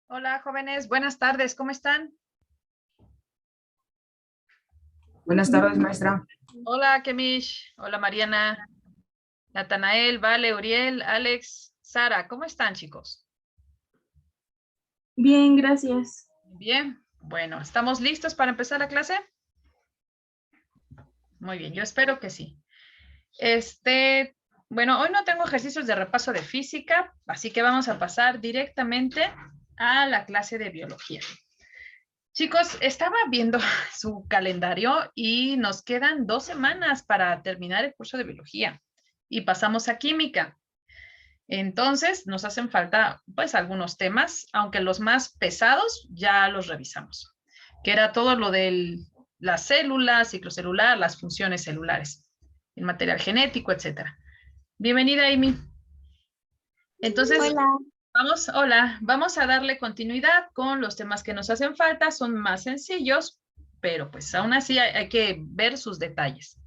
Hola, jóvenes, buenas tardes, ¿cómo están? Buenas tardes, maestra. Hola, Kemish, hola, Mariana, Natanael, Vale, Uriel, Alex, Sara, ¿cómo están, chicos? Bien, gracias. Bien, bueno, ¿estamos listos para empezar la clase? Muy bien, yo espero que sí. Bueno, hoy no tengo ejercicios de repaso de física, así que vamos a pasar directamente a la clase de biología. Chicos, estaba viendo su calendario y nos quedan 2 semanas para terminar el curso de biología y pasamos a química. Entonces, nos hacen falta pues algunos temas, aunque los más pesados ya los revisamos, que era todo lo de las células, ciclo celular, las funciones celulares, el material genético, etcétera. Bienvenida, Amy. Entonces, Hola. vamos a darle continuidad con los temas que nos hacen falta, son más sencillos, pero pues aún así hay que ver sus detalles.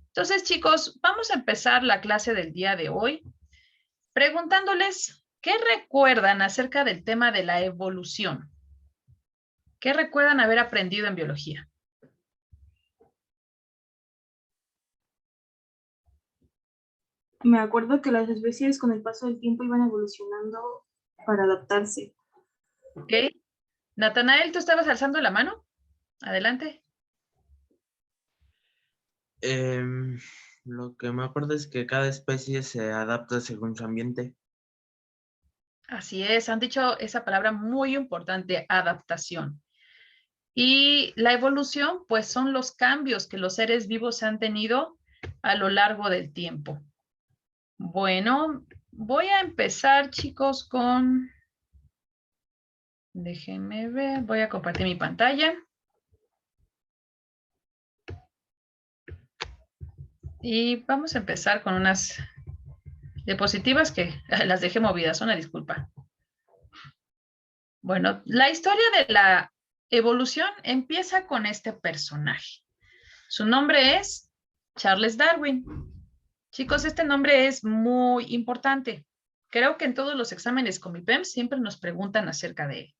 Entonces, chicos, vamos a empezar la clase del día de hoy preguntándoles qué recuerdan acerca del tema de la evolución. ¿Qué recuerdan haber aprendido en biología? Me acuerdo que las especies con el paso del tiempo iban evolucionando para adaptarse. ¿Ok? Natanael, ¿tú estabas alzando la mano? Adelante. Lo que me acuerdo es que cada especie se adapta según su ambiente. Así es, han dicho esa palabra muy importante, adaptación. Y la evolución, pues son los cambios que los seres vivos han tenido a lo largo del tiempo. Bueno, voy a empezar, chicos, con... Déjenme ver, voy a compartir mi pantalla. Y vamos a empezar con unas diapositivas que las dejé movidas, una disculpa. Bueno, la historia de la evolución empieza con este personaje. Su nombre es Charles Darwin. Chicos, este nombre es muy importante. Creo que en todos los exámenes con mi PEM siempre nos preguntan acerca de él.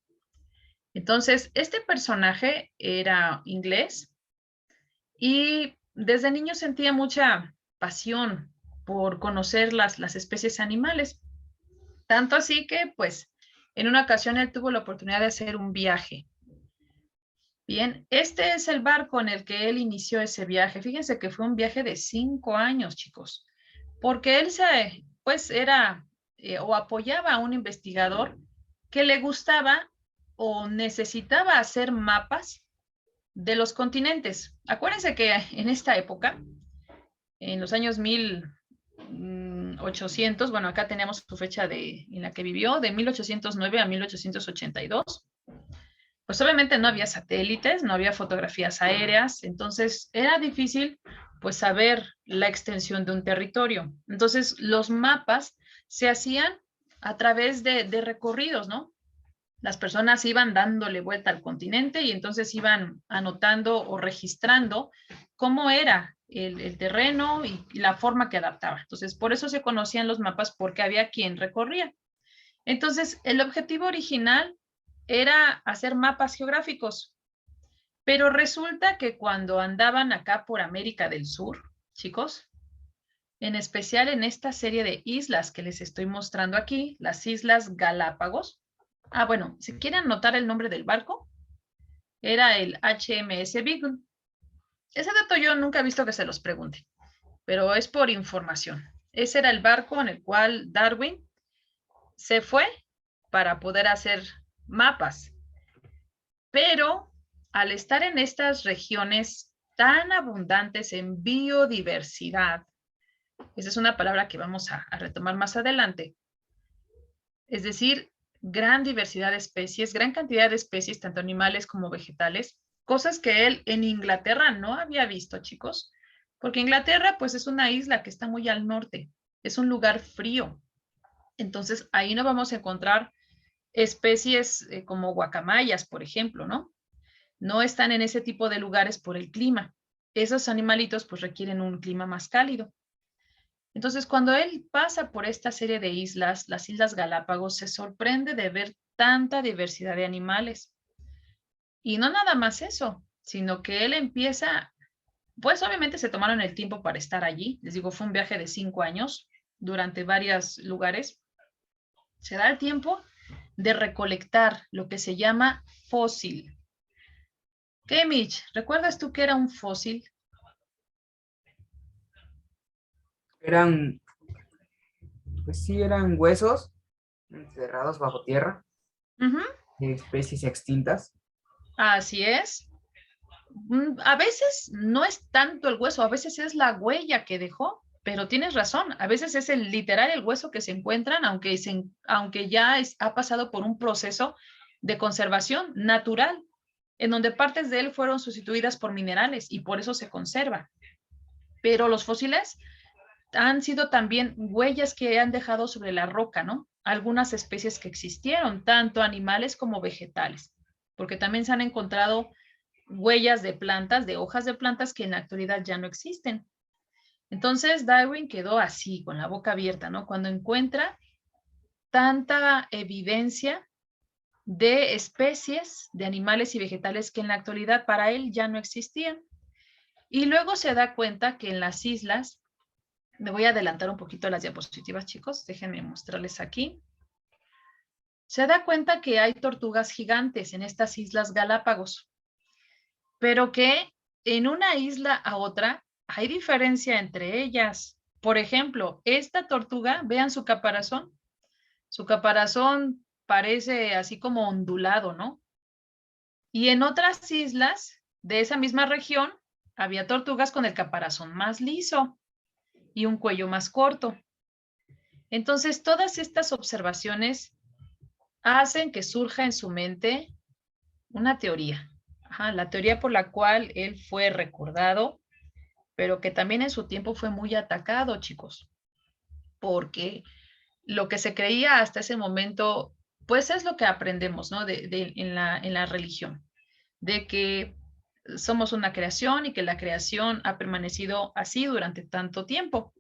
Entonces, este personaje era inglés y desde niño sentía mucha pasión por conocer las especies animales. Tanto así que, pues, en una ocasión él tuvo la oportunidad de hacer un viaje. Bien, este es el barco en el que él inició ese viaje. Fíjense que fue un viaje de 5 años, chicos, porque él pues, era o apoyaba a un investigador que le gustaba o necesitaba hacer mapas de los continentes. Acuérdense que en esta época, en los años 1800, bueno, acá tenemos su fecha en la que vivió, de 1809 a 1882, pues obviamente no había satélites, no había fotografías aéreas, entonces era difícil pues saber la extensión de un territorio. Entonces los mapas se hacían a través de recorridos, ¿no? Las personas iban dándole vuelta al continente y entonces iban anotando o registrando cómo era el terreno y la forma que adaptaba. Entonces, por eso se conocían los mapas, porque había quien recorría. Entonces, el objetivo original era hacer mapas geográficos, pero resulta que cuando andaban acá por América del Sur, chicos, en especial en esta serie de islas que les estoy mostrando aquí, las Islas Galápagos. Ah, bueno, si quieren anotar el nombre del barco, era el HMS Beagle. Ese dato yo nunca he visto que se los pregunte, pero es por información. Ese era el barco en el cual Darwin se fue para poder hacer mapas. Pero al estar en estas regiones tan abundantes en biodiversidad, esa es una palabra que vamos a retomar más adelante, es decir, gran diversidad de especies, gran cantidad de especies, tanto animales como vegetales, cosas que él en Inglaterra no había visto, chicos, porque Inglaterra pues es una isla que está muy al norte, es un lugar frío, entonces ahí no vamos a encontrar especies como guacamayas, por ejemplo, ¿no? No están en ese tipo de lugares por el clima. Esos animalitos pues requieren un clima más cálido. Entonces, cuando él pasa por esta serie de islas, las Islas Galápagos, se sorprende de ver tanta diversidad de animales. Y no nada más eso, sino que él empieza, pues obviamente se tomaron el tiempo para estar allí. Les digo, fue un viaje de 5 años durante varios lugares. Se da el tiempo de recolectar lo que se llama fósil. ¿Qué, Mitch? ¿Recuerdas tú qué era un fósil? Eran, pues sí, eran huesos enterrados bajo tierra Ujú, de especies extintas. así es. A veces no es tanto el hueso, a veces es la huella que dejó, pero tienes razón, a veces es el literal el hueso que se encuentran, aunque ya ha pasado por un proceso de conservación natural, en donde partes de él fueron sustituidas por minerales y por eso se conserva. Pero los fósiles han sido también huellas que han dejado sobre la roca, ¿no? Algunas especies que existieron, tanto animales como vegetales, porque también se han encontrado huellas de plantas, de hojas de plantas que en la actualidad ya no existen. Entonces Darwin quedó así, con la boca abierta, ¿no? Cuando encuentra tanta evidencia de especies de animales y vegetales que en la actualidad para él ya no existían. Y luego se da cuenta que en las islas, me voy a adelantar un poquito las diapositivas, chicos, déjenme mostrarles aquí. Se da cuenta que hay tortugas gigantes en estas islas Galápagos, pero que en una isla a otra hay diferencia entre ellas. Por ejemplo, esta tortuga, vean su caparazón. Su caparazón parece así como ondulado, ¿no? Y en otras islas de esa misma región había tortugas con el caparazón más liso y un cuello más corto. Entonces, todas estas observaciones hacen que surja en su mente una teoría. Ajá, la teoría por la cual él fue recordado, pero que también en su tiempo fue muy atacado, chicos, porque lo que se creía hasta ese momento, pues es lo que aprendemos, ¿no? En la religión, de que somos una creación y que la creación ha permanecido así durante tanto tiempo.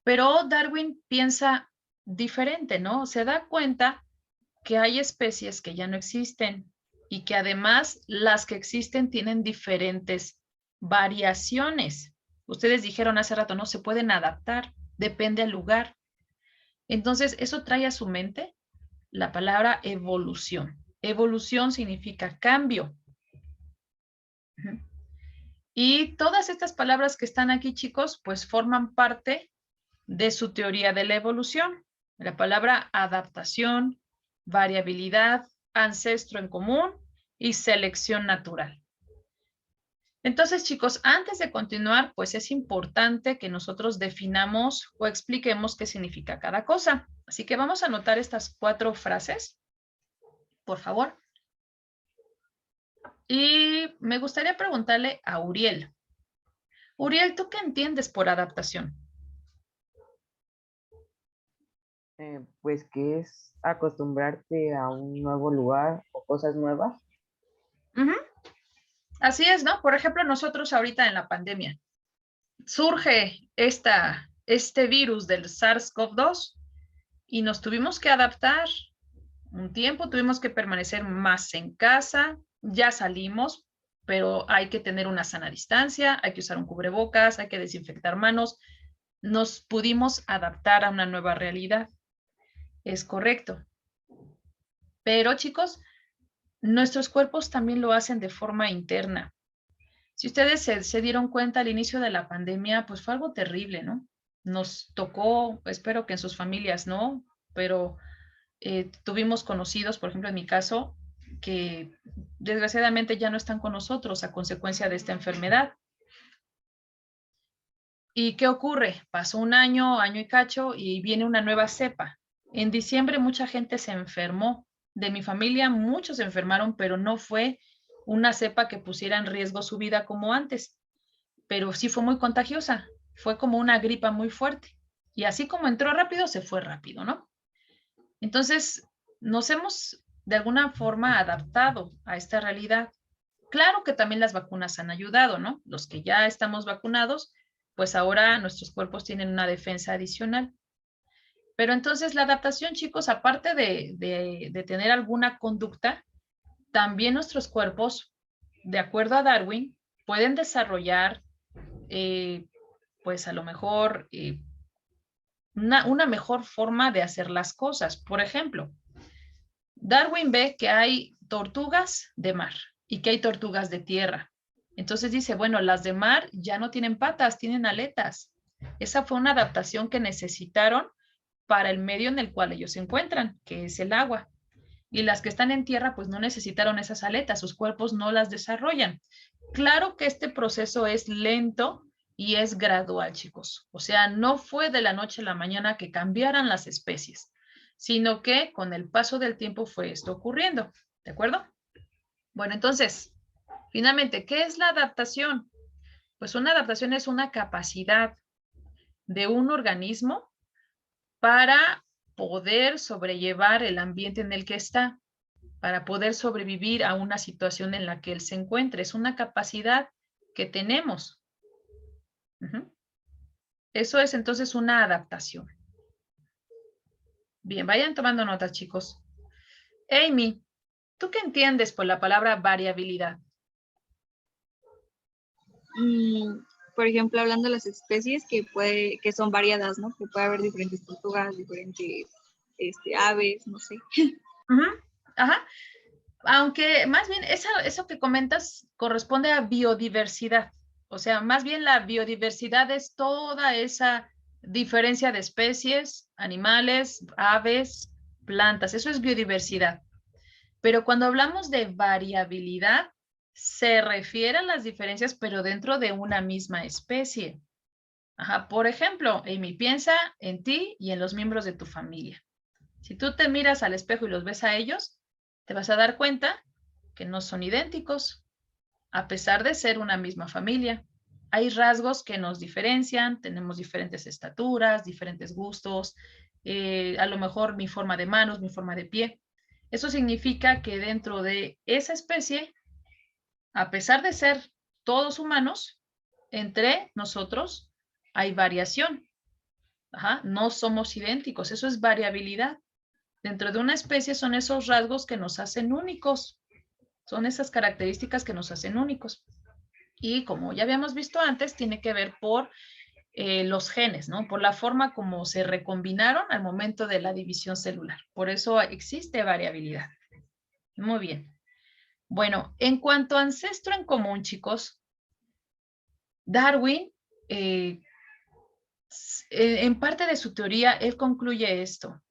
Pero Darwin piensa diferente, ¿no? Se da cuenta que hay especies que ya no existen y que además las que existen tienen diferentes variaciones. Ustedes dijeron hace rato, no se pueden adaptar, depende del lugar. Entonces, eso trae a su mente la palabra evolución. Evolución significa cambio. Y todas estas palabras que están aquí, chicos, pues forman parte de su teoría de la evolución. La palabra adaptación, variabilidad, ancestro en común y selección natural. Entonces, chicos, antes de continuar, pues es importante que nosotros definamos o expliquemos qué significa cada cosa. Así que vamos a anotar estas 4 frases, por favor. Y me gustaría preguntarle a Uriel. Uriel, ¿tú qué entiendes por adaptación? Pues que es acostumbrarte a un nuevo lugar o cosas nuevas. Uh-huh. Así es, ¿no? Por ejemplo, nosotros ahorita en la pandemia, surge este virus del SARS-CoV-2 y nos tuvimos que adaptar un tiempo, tuvimos que permanecer más en casa, ya salimos, pero hay que tener una sana distancia, hay que usar un cubrebocas, hay que desinfectar manos. Nos pudimos adaptar a una nueva realidad. Es correcto. Pero, chicos, nuestros cuerpos también lo hacen de forma interna. Si ustedes se dieron cuenta al inicio de la pandemia, pues fue algo terrible, ¿no? Nos tocó, espero que en sus familias no, pero tuvimos conocidos, por ejemplo, en mi caso, que desgraciadamente ya no están con nosotros a consecuencia de esta enfermedad. ¿Y qué ocurre? Pasó un año, año y cacho, y viene una nueva cepa. En diciembre mucha gente se enfermó. De mi familia muchos se enfermaron, pero no fue una cepa que pusiera en riesgo su vida como antes. Pero sí fue muy contagiosa. Fue como una gripa muy fuerte. Y así como entró rápido, se fue rápido, ¿no? Entonces, nos hemos de alguna forma adaptado a esta realidad. Claro que también las vacunas han ayudado, ¿no? Los que ya estamos vacunados, pues ahora nuestros cuerpos tienen una defensa adicional. Pero entonces la adaptación, chicos, aparte de tener alguna conducta, también nuestros cuerpos, de acuerdo a Darwin, pueden desarrollar, pues a lo mejor, una mejor forma de hacer las cosas. Por ejemplo, Darwin ve que hay tortugas de mar y que hay tortugas de tierra. Entonces dice, bueno, las de mar ya no tienen patas, tienen aletas. Esa fue una adaptación que necesitaron para el medio en el cual ellos se encuentran, que es el agua. Y las que están en tierra, pues no necesitaron esas aletas, sus cuerpos no las desarrollan. Claro que este proceso es lento y es gradual, chicos. O sea, no fue de la noche a la mañana que cambiaran las especies, sino que con el paso del tiempo fue esto ocurriendo. ¿De acuerdo? Bueno, entonces, finalmente, ¿qué es la adaptación? Pues una adaptación es una capacidad de un organismo para poder sobrellevar el ambiente en el que está, para poder sobrevivir a una situación en la que él se encuentre. Es una capacidad que tenemos. Eso es entonces una adaptación. Bien, vayan tomando notas, chicos. Amy, ¿tú qué entiendes por la palabra variabilidad? Por ejemplo, hablando de las especies que son variadas, ¿no? Que puede haber diferentes tortugas, diferentes aves, no sé. Ajá. Aunque más bien eso que comentas corresponde a biodiversidad. O sea, más bien la biodiversidad es toda esa diferencia de especies, animales, aves, plantas. Eso es biodiversidad. Pero cuando hablamos de variabilidad, se refiere a las diferencias, pero dentro de una misma especie. Ajá. Por ejemplo, Amy, piensa en ti y en los miembros de tu familia. Si tú te miras al espejo y los ves a ellos, te vas a dar cuenta que no son idénticos, a pesar de ser una misma familia. Hay rasgos que nos diferencian, tenemos diferentes estaturas, diferentes gustos, a lo mejor mi forma de manos, mi forma de pie. Eso significa que dentro de esa especie, a pesar de ser todos humanos, entre nosotros hay variación. Ajá, no somos idénticos, eso es variabilidad. Dentro de una especie son esos rasgos que nos hacen únicos, son esas características que nos hacen únicos. Y como ya habíamos visto antes, tiene que ver por los genes, ¿no? Por la forma como se recombinaron al momento de la división celular. Por eso existe variabilidad. Muy bien. Bueno, en cuanto a ancestro en común, chicos, Darwin, en parte de su teoría, él concluye esto,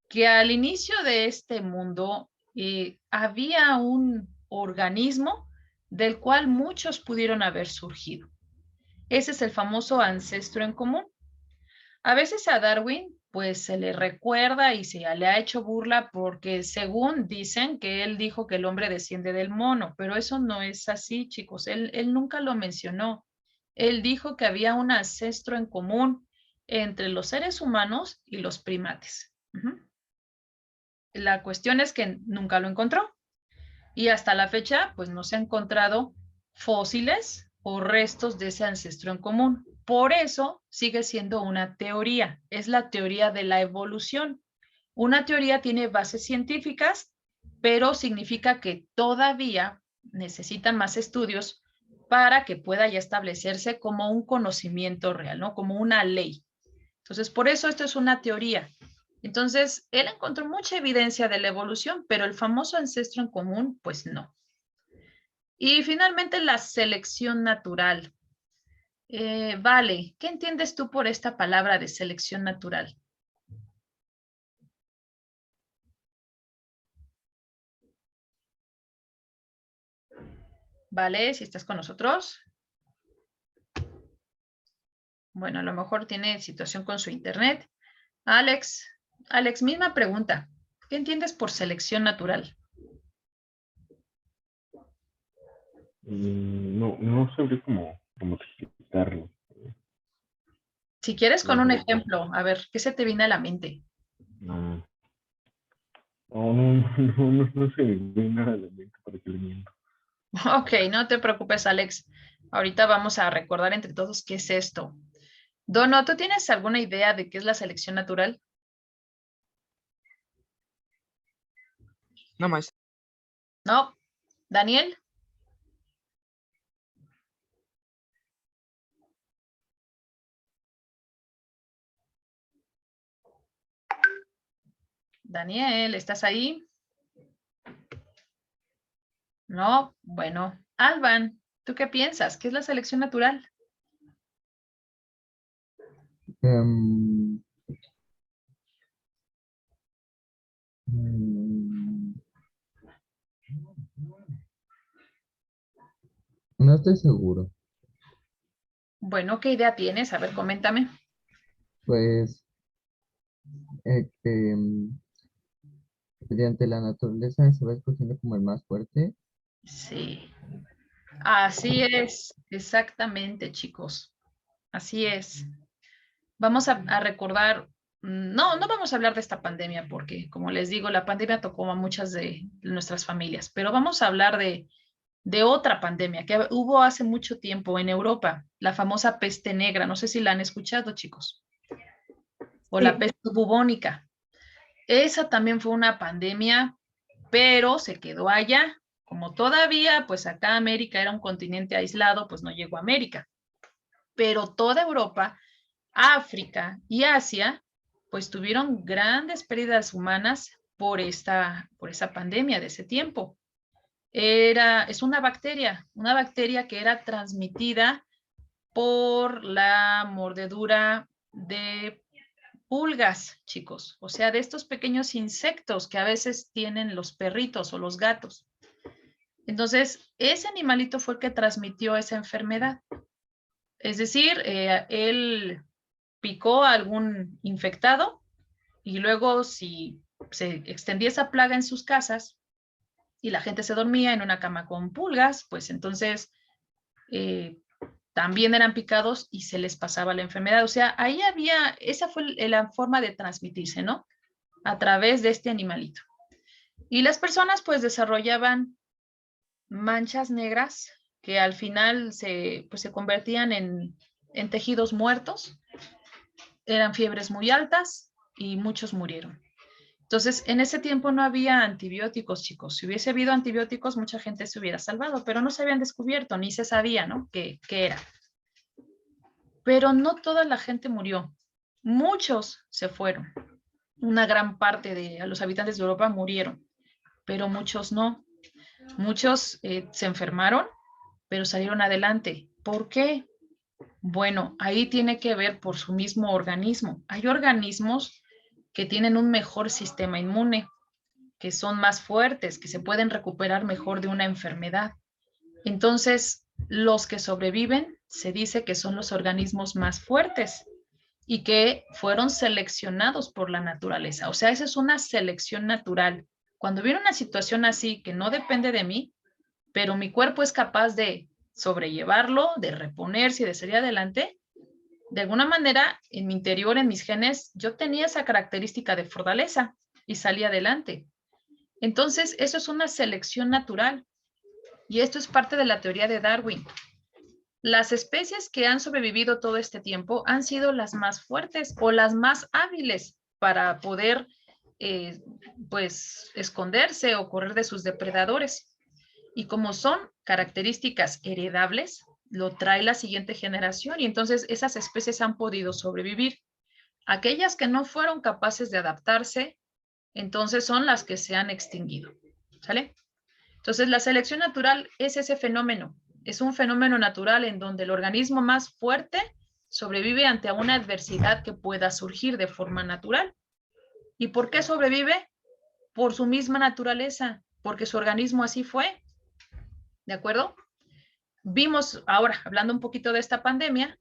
que al inicio de este mundo había un organismo del cual muchos pudieron haber surgido. Ese es el famoso ancestro en común. A veces a Darwin pues se le recuerda y se le ha hecho burla porque según dicen que él dijo que el hombre desciende del mono, pero eso no es así, chicos. Él nunca lo mencionó. Él dijo que había un ancestro en común entre los seres humanos y los primates. La cuestión es que nunca lo encontró. Y hasta la fecha, pues no se han encontrado fósiles o restos de ese ancestro en común. Por eso sigue siendo una teoría. Es la teoría de la evolución. Una teoría tiene bases científicas, pero significa que todavía necesitan más estudios para que pueda ya establecerse como un conocimiento real, ¿no? Como una ley. Entonces, por eso esto es una teoría. Entonces, él encontró mucha evidencia de la evolución, pero el famoso ancestro en común, pues no. Y finalmente, la selección natural. Vale, ¿qué entiendes tú por esta palabra de selección natural? Vale, si estás con nosotros. Bueno, a lo mejor tiene situación con su internet. Alex, misma pregunta. ¿Qué entiendes por selección natural? No sabría cómo explicarlo. Si quieres con un ejemplo, a ver, ¿qué se te viene a la mente? No se me viene nada a la mente para que le miento. Ok, no te preocupes, Alex. Ahorita vamos a recordar entre todos qué es esto. Dono, ¿tú tienes alguna idea de qué es la selección natural? No, maestra. No. Daniel. Daniel, ¿estás ahí? No, bueno. Alban, ¿tú qué piensas? ¿Qué es la selección natural? Em, mm, no estoy seguro. Bueno, ¿qué idea tienes? A ver, coméntame. Pues que mediante la naturaleza se va escogiendo como el más fuerte. Sí, así es, exactamente, chicos. Así es. Vamos a recordar, no vamos a hablar de esta pandemia porque, como les digo, la pandemia tocó a muchas de nuestras familias, pero vamos a hablar de otra pandemia que hubo hace mucho tiempo en Europa, la famosa peste negra. No sé si la han escuchado, chicos, o la Sí. peste bubónica. Esa también fue una pandemia, pero se quedó allá. Como todavía, pues acá América era un continente aislado, pues no llegó a América. Pero toda Europa, África y Asia, pues tuvieron grandes pérdidas humanas por esa pandemia de ese tiempo. Es una bacteria que era transmitida por la mordedura de pulgas, chicos, o sea, de estos pequeños insectos que a veces tienen los perritos o los gatos. Entonces, ese animalito fue el que transmitió esa enfermedad. Es decir, él picó a algún infectado y luego si se extendía esa plaga en sus casas y la gente se dormía en una cama con pulgas, pues entonces también eran picados y se les pasaba la enfermedad. O sea, ahí esa fue la forma de transmitirse, ¿no? A través de este animalito. Y las personas pues desarrollaban manchas negras que al final se convertían en tejidos muertos, eran fiebres muy altas y muchos murieron. Entonces, en ese tiempo no había antibióticos, chicos. Si hubiese habido antibióticos, mucha gente se hubiera salvado, pero no se habían descubierto, ni se sabía, ¿no? ¿Qué era? Pero no toda la gente murió. Muchos se fueron. Una gran parte de los habitantes de Europa murieron, pero muchos no. Muchos se enfermaron, pero salieron adelante. ¿Por qué? Bueno, ahí tiene que ver por su mismo organismo. Hay organismos que tienen un mejor sistema inmune, que son más fuertes, que se pueden recuperar mejor de una enfermedad. Entonces, los que sobreviven se dice que son los organismos más fuertes y que fueron seleccionados por la naturaleza. O sea, esa es una selección natural. Cuando viene una situación así que no depende de mí, pero mi cuerpo es capaz de sobrellevarlo, de reponerse y de salir adelante, de alguna manera, en mi interior, en mis genes, yo tenía esa característica de fortaleza y salí adelante. Entonces, eso es una selección natural. Y esto es parte de la teoría de Darwin. Las especies que han sobrevivido todo este tiempo han sido las más fuertes o las más hábiles para poder, pues, esconderse o correr de sus depredadores. Y como son características heredables, lo trae la siguiente generación y entonces esas especies han podido sobrevivir. Aquellas que no fueron capaces de adaptarse, entonces son las que se han extinguido. ¿Sale? Entonces, la selección natural es ese fenómeno. Es un fenómeno natural en donde el organismo más fuerte sobrevive ante una adversidad que pueda surgir de forma natural. ¿Y por qué sobrevive? Por su misma naturaleza, porque su organismo así fue. ¿De acuerdo? Vimos ahora, hablando un poquito de esta pandemia,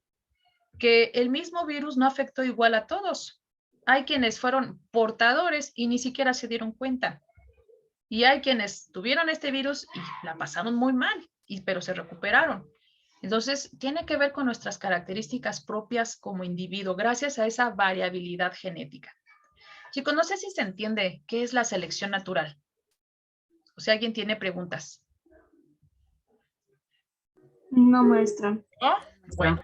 que el mismo virus no afectó igual a todos. Hay quienes fueron portadores y ni siquiera se dieron cuenta. Y hay quienes tuvieron este virus y la pasaron muy mal, pero se recuperaron. Entonces, tiene que ver con nuestras características propias como individuo, gracias a esa variabilidad genética. Chicos, no sé si se entiende qué es la selección natural. O si alguien tiene preguntas. No, maestra. ¿No? Bueno,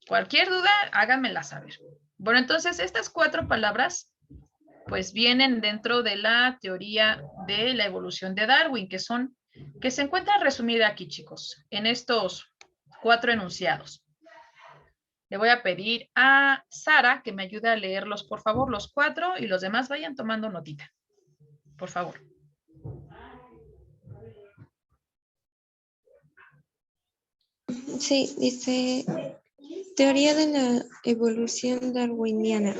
cualquier duda, háganmela saber. Bueno, entonces, estas 4 palabras pues vienen dentro de la teoría de la evolución de Darwin, que se encuentra resumida aquí, chicos, en estos 4 enunciados. Le voy a pedir a Sara que me ayude a leerlos, por favor, los 4, y los demás vayan tomando notita. Por favor. Sí, dice, teoría de la evolución darwiniana.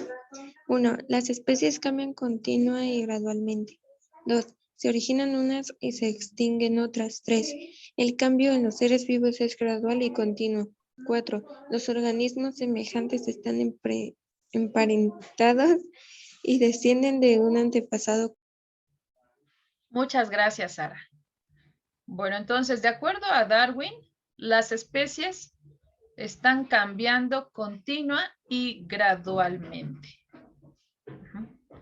1. Las especies cambian continua y gradualmente. 2. Se originan unas y se extinguen otras. 3. El cambio en los seres vivos es gradual y continuo. 4. Los organismos semejantes están emparentados y descienden de un antepasado. Muchas gracias, Sara. Bueno, entonces, de acuerdo a Darwin, las especies están cambiando continua y gradualmente.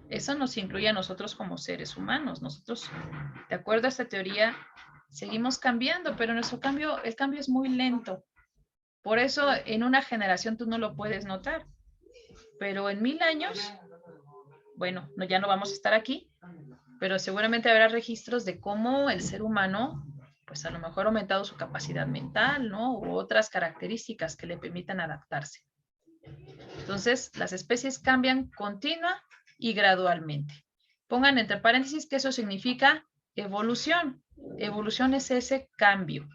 Eso nos incluye a nosotros como seres humanos. Nosotros, de acuerdo a esta teoría, seguimos cambiando, pero el cambio es muy lento. Por eso, en una generación tú no lo puedes notar. Pero en 1000 años, bueno, ya no vamos a estar aquí, pero seguramente habrá registros de cómo el ser humano, pues a lo mejor ha aumentado su capacidad mental, ¿no? U otras características que le permitan adaptarse. Entonces, las especies cambian continua y gradualmente. Pongan entre paréntesis que eso significa evolución. Evolución es ese cambio.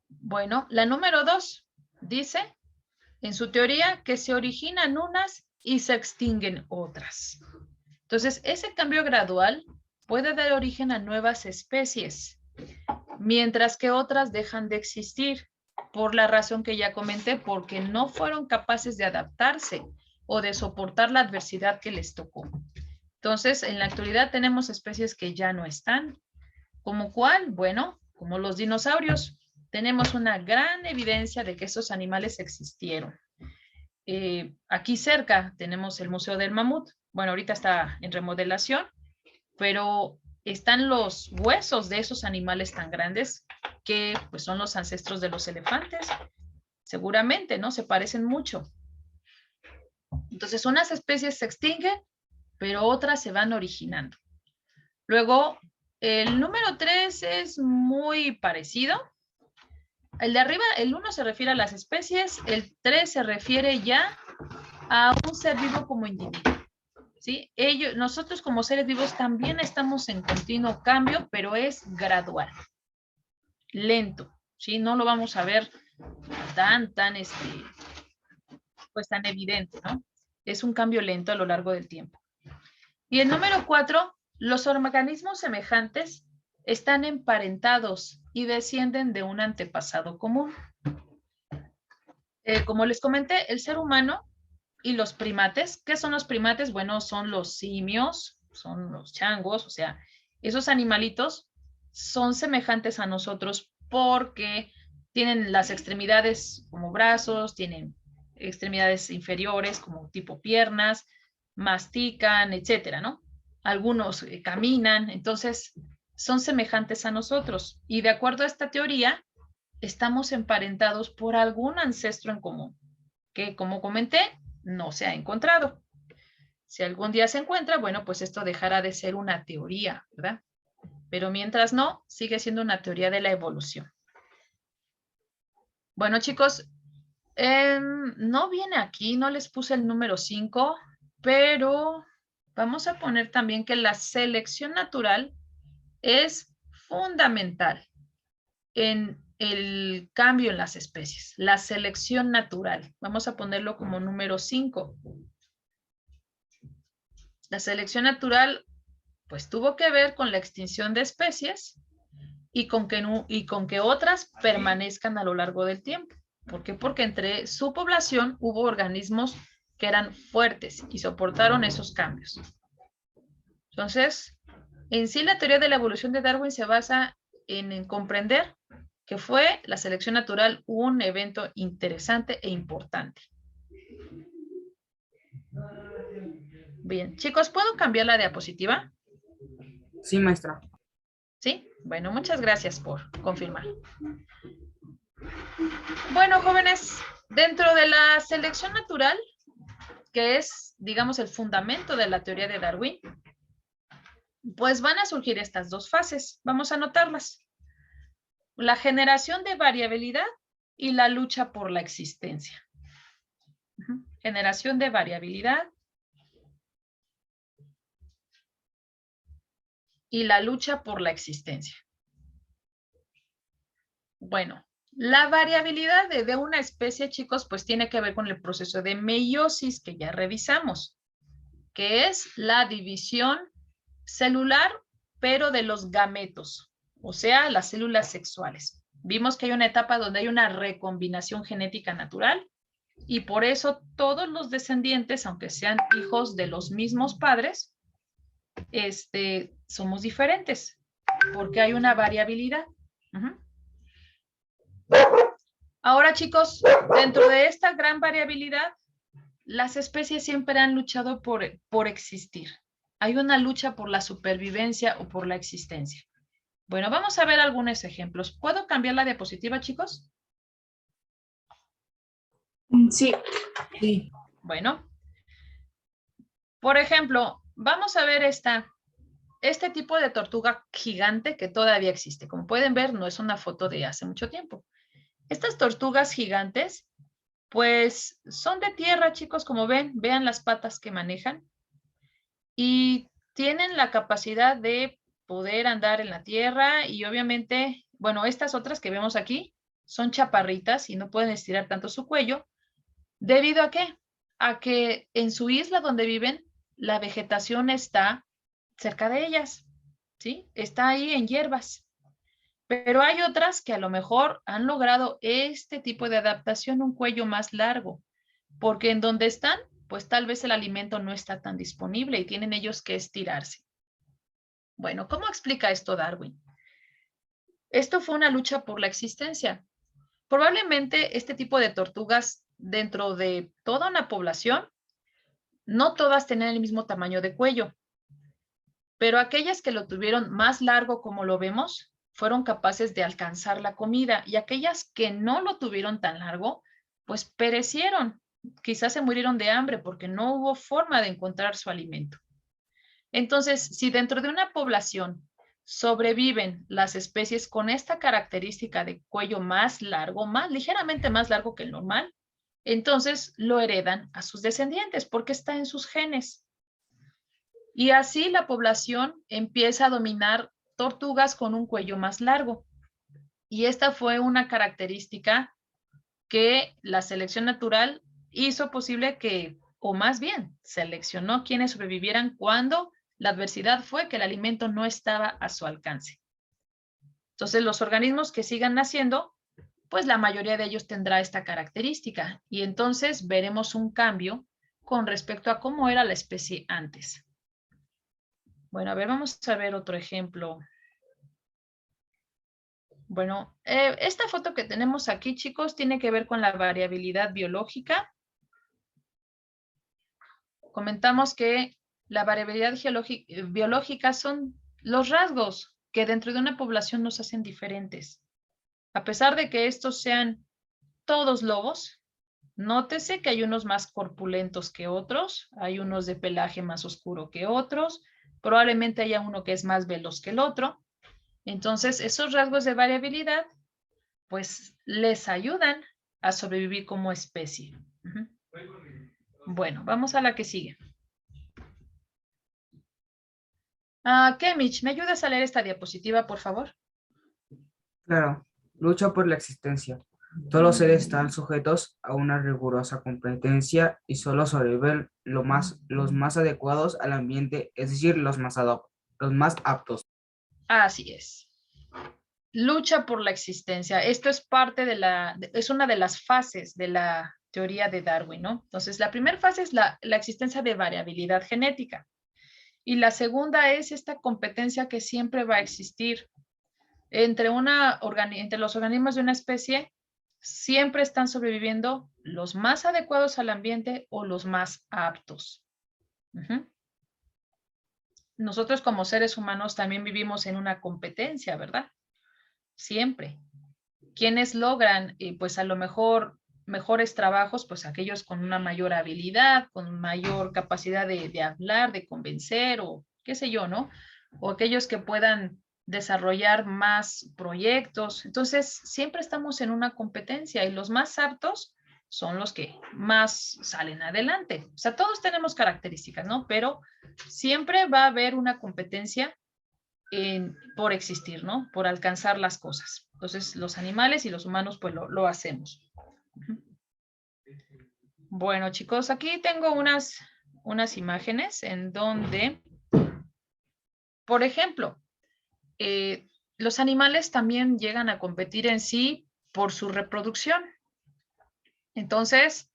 Bueno, la número 2 dice, en su teoría, que se originan unas y se extinguen otras. Entonces, ese cambio gradual puede dar origen a nuevas especies, mientras que otras dejan de existir, por la razón que ya comenté, porque no fueron capaces de adaptarse o de soportar la adversidad que les tocó. Entonces, en la actualidad tenemos especies que ya no están. ¿Como cuál? Bueno, como los dinosaurios. Tenemos una gran evidencia de que esos animales existieron. Aquí cerca tenemos el Museo del Mamut. Bueno, ahorita está en remodelación, pero están los huesos de esos animales tan grandes que pues, son los ancestros de los elefantes. Seguramente, ¿no? Se parecen mucho. Entonces, unas especies se extinguen, pero otras se van originando. Luego, el número 3 es muy parecido. El de arriba, el 1 se refiere a las especies, el 3 se refiere ya a un ser vivo como individuo. ¿Sí? Nosotros como seres vivos también estamos en continuo cambio, pero es gradual, lento, ¿sí? No lo vamos a ver tan evidente, ¿no? Es un cambio lento a lo largo del tiempo. Y el número 4, los organismos semejantes están emparentados y descienden de un antepasado común. Como les comenté, el ser humano y los primates. ¿Qué son los primates? Bueno, son los simios, son los changos, o sea, esos animalitos son semejantes a nosotros porque tienen las extremidades como brazos, tienen extremidades inferiores como tipo piernas, mastican, etcétera, ¿no? Algunos caminan, entonces son semejantes a nosotros. Y de acuerdo a esta teoría, estamos emparentados por algún ancestro en común, que como comenté, no se ha encontrado. Si algún día se encuentra, bueno, pues esto dejará de ser una teoría, ¿verdad? Pero mientras no, sigue siendo una teoría de la evolución. Bueno, chicos, no viene aquí, no les puse el número 5, pero vamos a poner también que la selección natural es fundamental en el cambio en las especies, la selección natural. Vamos a ponerlo como número 5. La selección natural, pues tuvo que ver con la extinción de especies y con que otras permanezcan a lo largo del tiempo. ¿Por qué? Porque entre su población hubo organismos que eran fuertes y soportaron esos cambios. Entonces, en sí la teoría de la evolución de Darwin se basa en comprender que fue la selección natural un evento interesante e importante. Bien, chicos, ¿puedo cambiar la diapositiva? Sí, maestra. ¿Sí? Bueno, muchas gracias por confirmar. Bueno, jóvenes, dentro de la selección natural, que es, digamos, el fundamento de la teoría de Darwin, pues van a surgir estas dos fases. Vamos a anotarlas. La generación de variabilidad y la lucha por la existencia. Generación de variabilidad y la lucha por la existencia. Bueno, la variabilidad de una especie, chicos, pues tiene que ver con el proceso de meiosis que ya revisamos, que es la división celular, pero de los gametos, o sea, las células sexuales. Vimos que hay una etapa donde hay una recombinación genética natural y por eso todos los descendientes, aunque sean hijos de los mismos padres, somos diferentes, porque hay una variabilidad. Ahora, chicos, dentro de esta gran variabilidad, las especies siempre han luchado por existir. Hay una lucha por la supervivencia o por la existencia. Bueno, vamos a ver algunos ejemplos. ¿Puedo cambiar la diapositiva, chicos? Sí. Sí. Bueno. Por ejemplo, vamos a ver este tipo de tortuga gigante que todavía existe. Como pueden ver, no es una foto de hace mucho tiempo. Estas tortugas gigantes, pues son de tierra, chicos, como ven. Vean las patas que manejan. Y tienen la capacidad de poder andar en la tierra y obviamente, bueno, estas otras que vemos aquí son chaparritas y no pueden estirar tanto su cuello. ¿Debido a qué? A que en su isla donde viven, la vegetación está cerca de ellas, ¿sí? Está ahí en hierbas. Pero hay otras que a lo mejor han logrado este tipo de adaptación, un cuello más largo, porque en donde están, pues tal vez el alimento no está tan disponible y tienen ellos que estirarse. Bueno, ¿cómo explica esto Darwin? Esto fue una lucha por la existencia. Probablemente este tipo de tortugas dentro de toda una población, no todas tenían el mismo tamaño de cuello, pero aquellas que lo tuvieron más largo, como lo vemos, fueron capaces de alcanzar la comida y aquellas que no lo tuvieron tan largo, pues perecieron. Quizás se murieron de hambre porque no hubo forma de encontrar su alimento. Entonces, si dentro de una población sobreviven las especies con esta característica de cuello más largo, ligeramente más largo que el normal, entonces lo heredan a sus descendientes porque está en sus genes. Y así la población empieza a dominar tortugas con un cuello más largo. Y esta fue una característica que la selección natural hizo posible que, o más bien, seleccionó quienes sobrevivieran cuando la adversidad fue que el alimento no estaba a su alcance. Entonces, los organismos que sigan naciendo, pues la mayoría de ellos tendrá esta característica. Y entonces veremos un cambio con respecto a cómo era la especie antes. Bueno, a ver, vamos a ver otro ejemplo. Bueno, esta foto que tenemos aquí, chicos, tiene que ver con la variabilidad biológica. Comentamos que la variabilidad biológica son los rasgos que dentro de una población nos hacen diferentes. A pesar de que estos sean todos lobos, nótese que hay unos más corpulentos que otros, hay unos de pelaje más oscuro que otros, probablemente haya uno que es más veloz que el otro. Entonces, esos rasgos de variabilidad, pues, les ayudan a sobrevivir como especie. Bueno, vamos a la que sigue. Kemich, ¿me ayudas a leer esta diapositiva, por favor? Claro, lucha por la existencia. Todos los seres están sujetos a una rigurosa competencia y solo sobreviven los más adecuados al ambiente, es decir, los más aptos. Así es. Lucha por la existencia. Esto es parte es una de las fases de la teoría de Darwin, ¿no? Entonces, la primera fase es la existencia de variabilidad genética. Y la segunda es esta competencia que siempre va a existir entre los organismos de una especie. Siempre están sobreviviendo los más adecuados al ambiente o los más aptos. Nosotros como seres humanos también vivimos en una competencia, ¿verdad? Siempre. quienes logran, pues a lo mejor, mejores trabajos, pues aquellos con una mayor habilidad, con mayor capacidad de hablar, de convencer o qué sé yo, ¿no? O aquellos que puedan desarrollar más proyectos. Entonces, siempre estamos en una competencia y los más aptos son los que más salen adelante. O sea, todos tenemos características, ¿no? Pero siempre va a haber una competencia por existir, ¿no? Por alcanzar las cosas. Entonces, los animales y los humanos, pues lo hacemos. Bueno, chicos, aquí tengo unas imágenes en donde, por ejemplo, los animales también llegan a competir en sí por su reproducción. Entonces,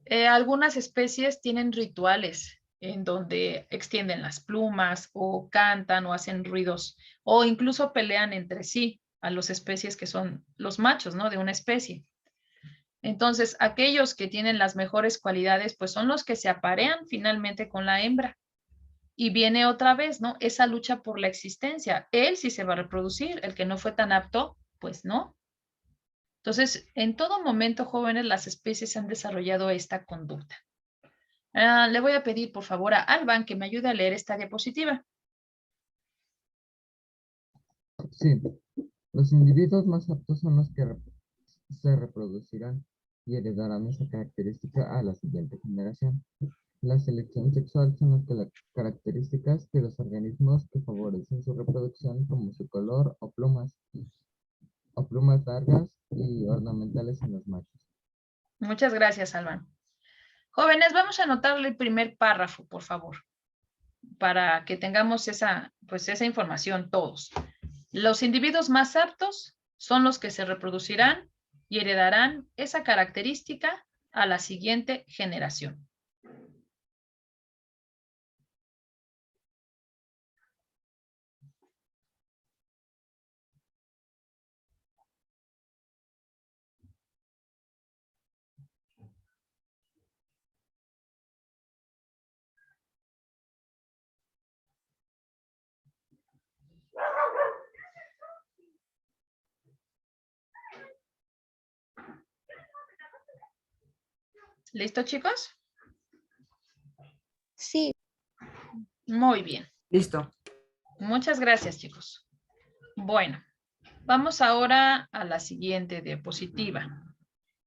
algunas especies tienen rituales en donde extienden las plumas o cantan o hacen ruidos o incluso pelean entre sí a las especies que son los machos, ¿no? De una especie. Entonces, aquellos que tienen las mejores cualidades, pues son los que se aparean finalmente con la hembra. Y viene otra vez, ¿no? Esa lucha por la existencia. Él sí se va a reproducir, el que no fue tan apto, pues no. Entonces, en todo momento, jóvenes, las especies han desarrollado esta conducta. Le voy a pedir, por favor, a Alban que me ayude a leer esta diapositiva. Sí, los individuos más aptos son los que se reproducirán y heredarán esa característica a la siguiente generación. La selección sexual son las características de los organismos que favorecen su reproducción, como su color o plumas largas y ornamentales en los machos. Muchas gracias, Alban. Jóvenes, vamos a anotarle el primer párrafo, por favor, para que tengamos esa información todos. Los individuos más aptos son los que se reproducirán y heredarán esa característica a la siguiente generación. ¿Listo, chicos? Sí. Muy bien. Listo. Muchas gracias, chicos. Bueno, vamos ahora a la siguiente diapositiva.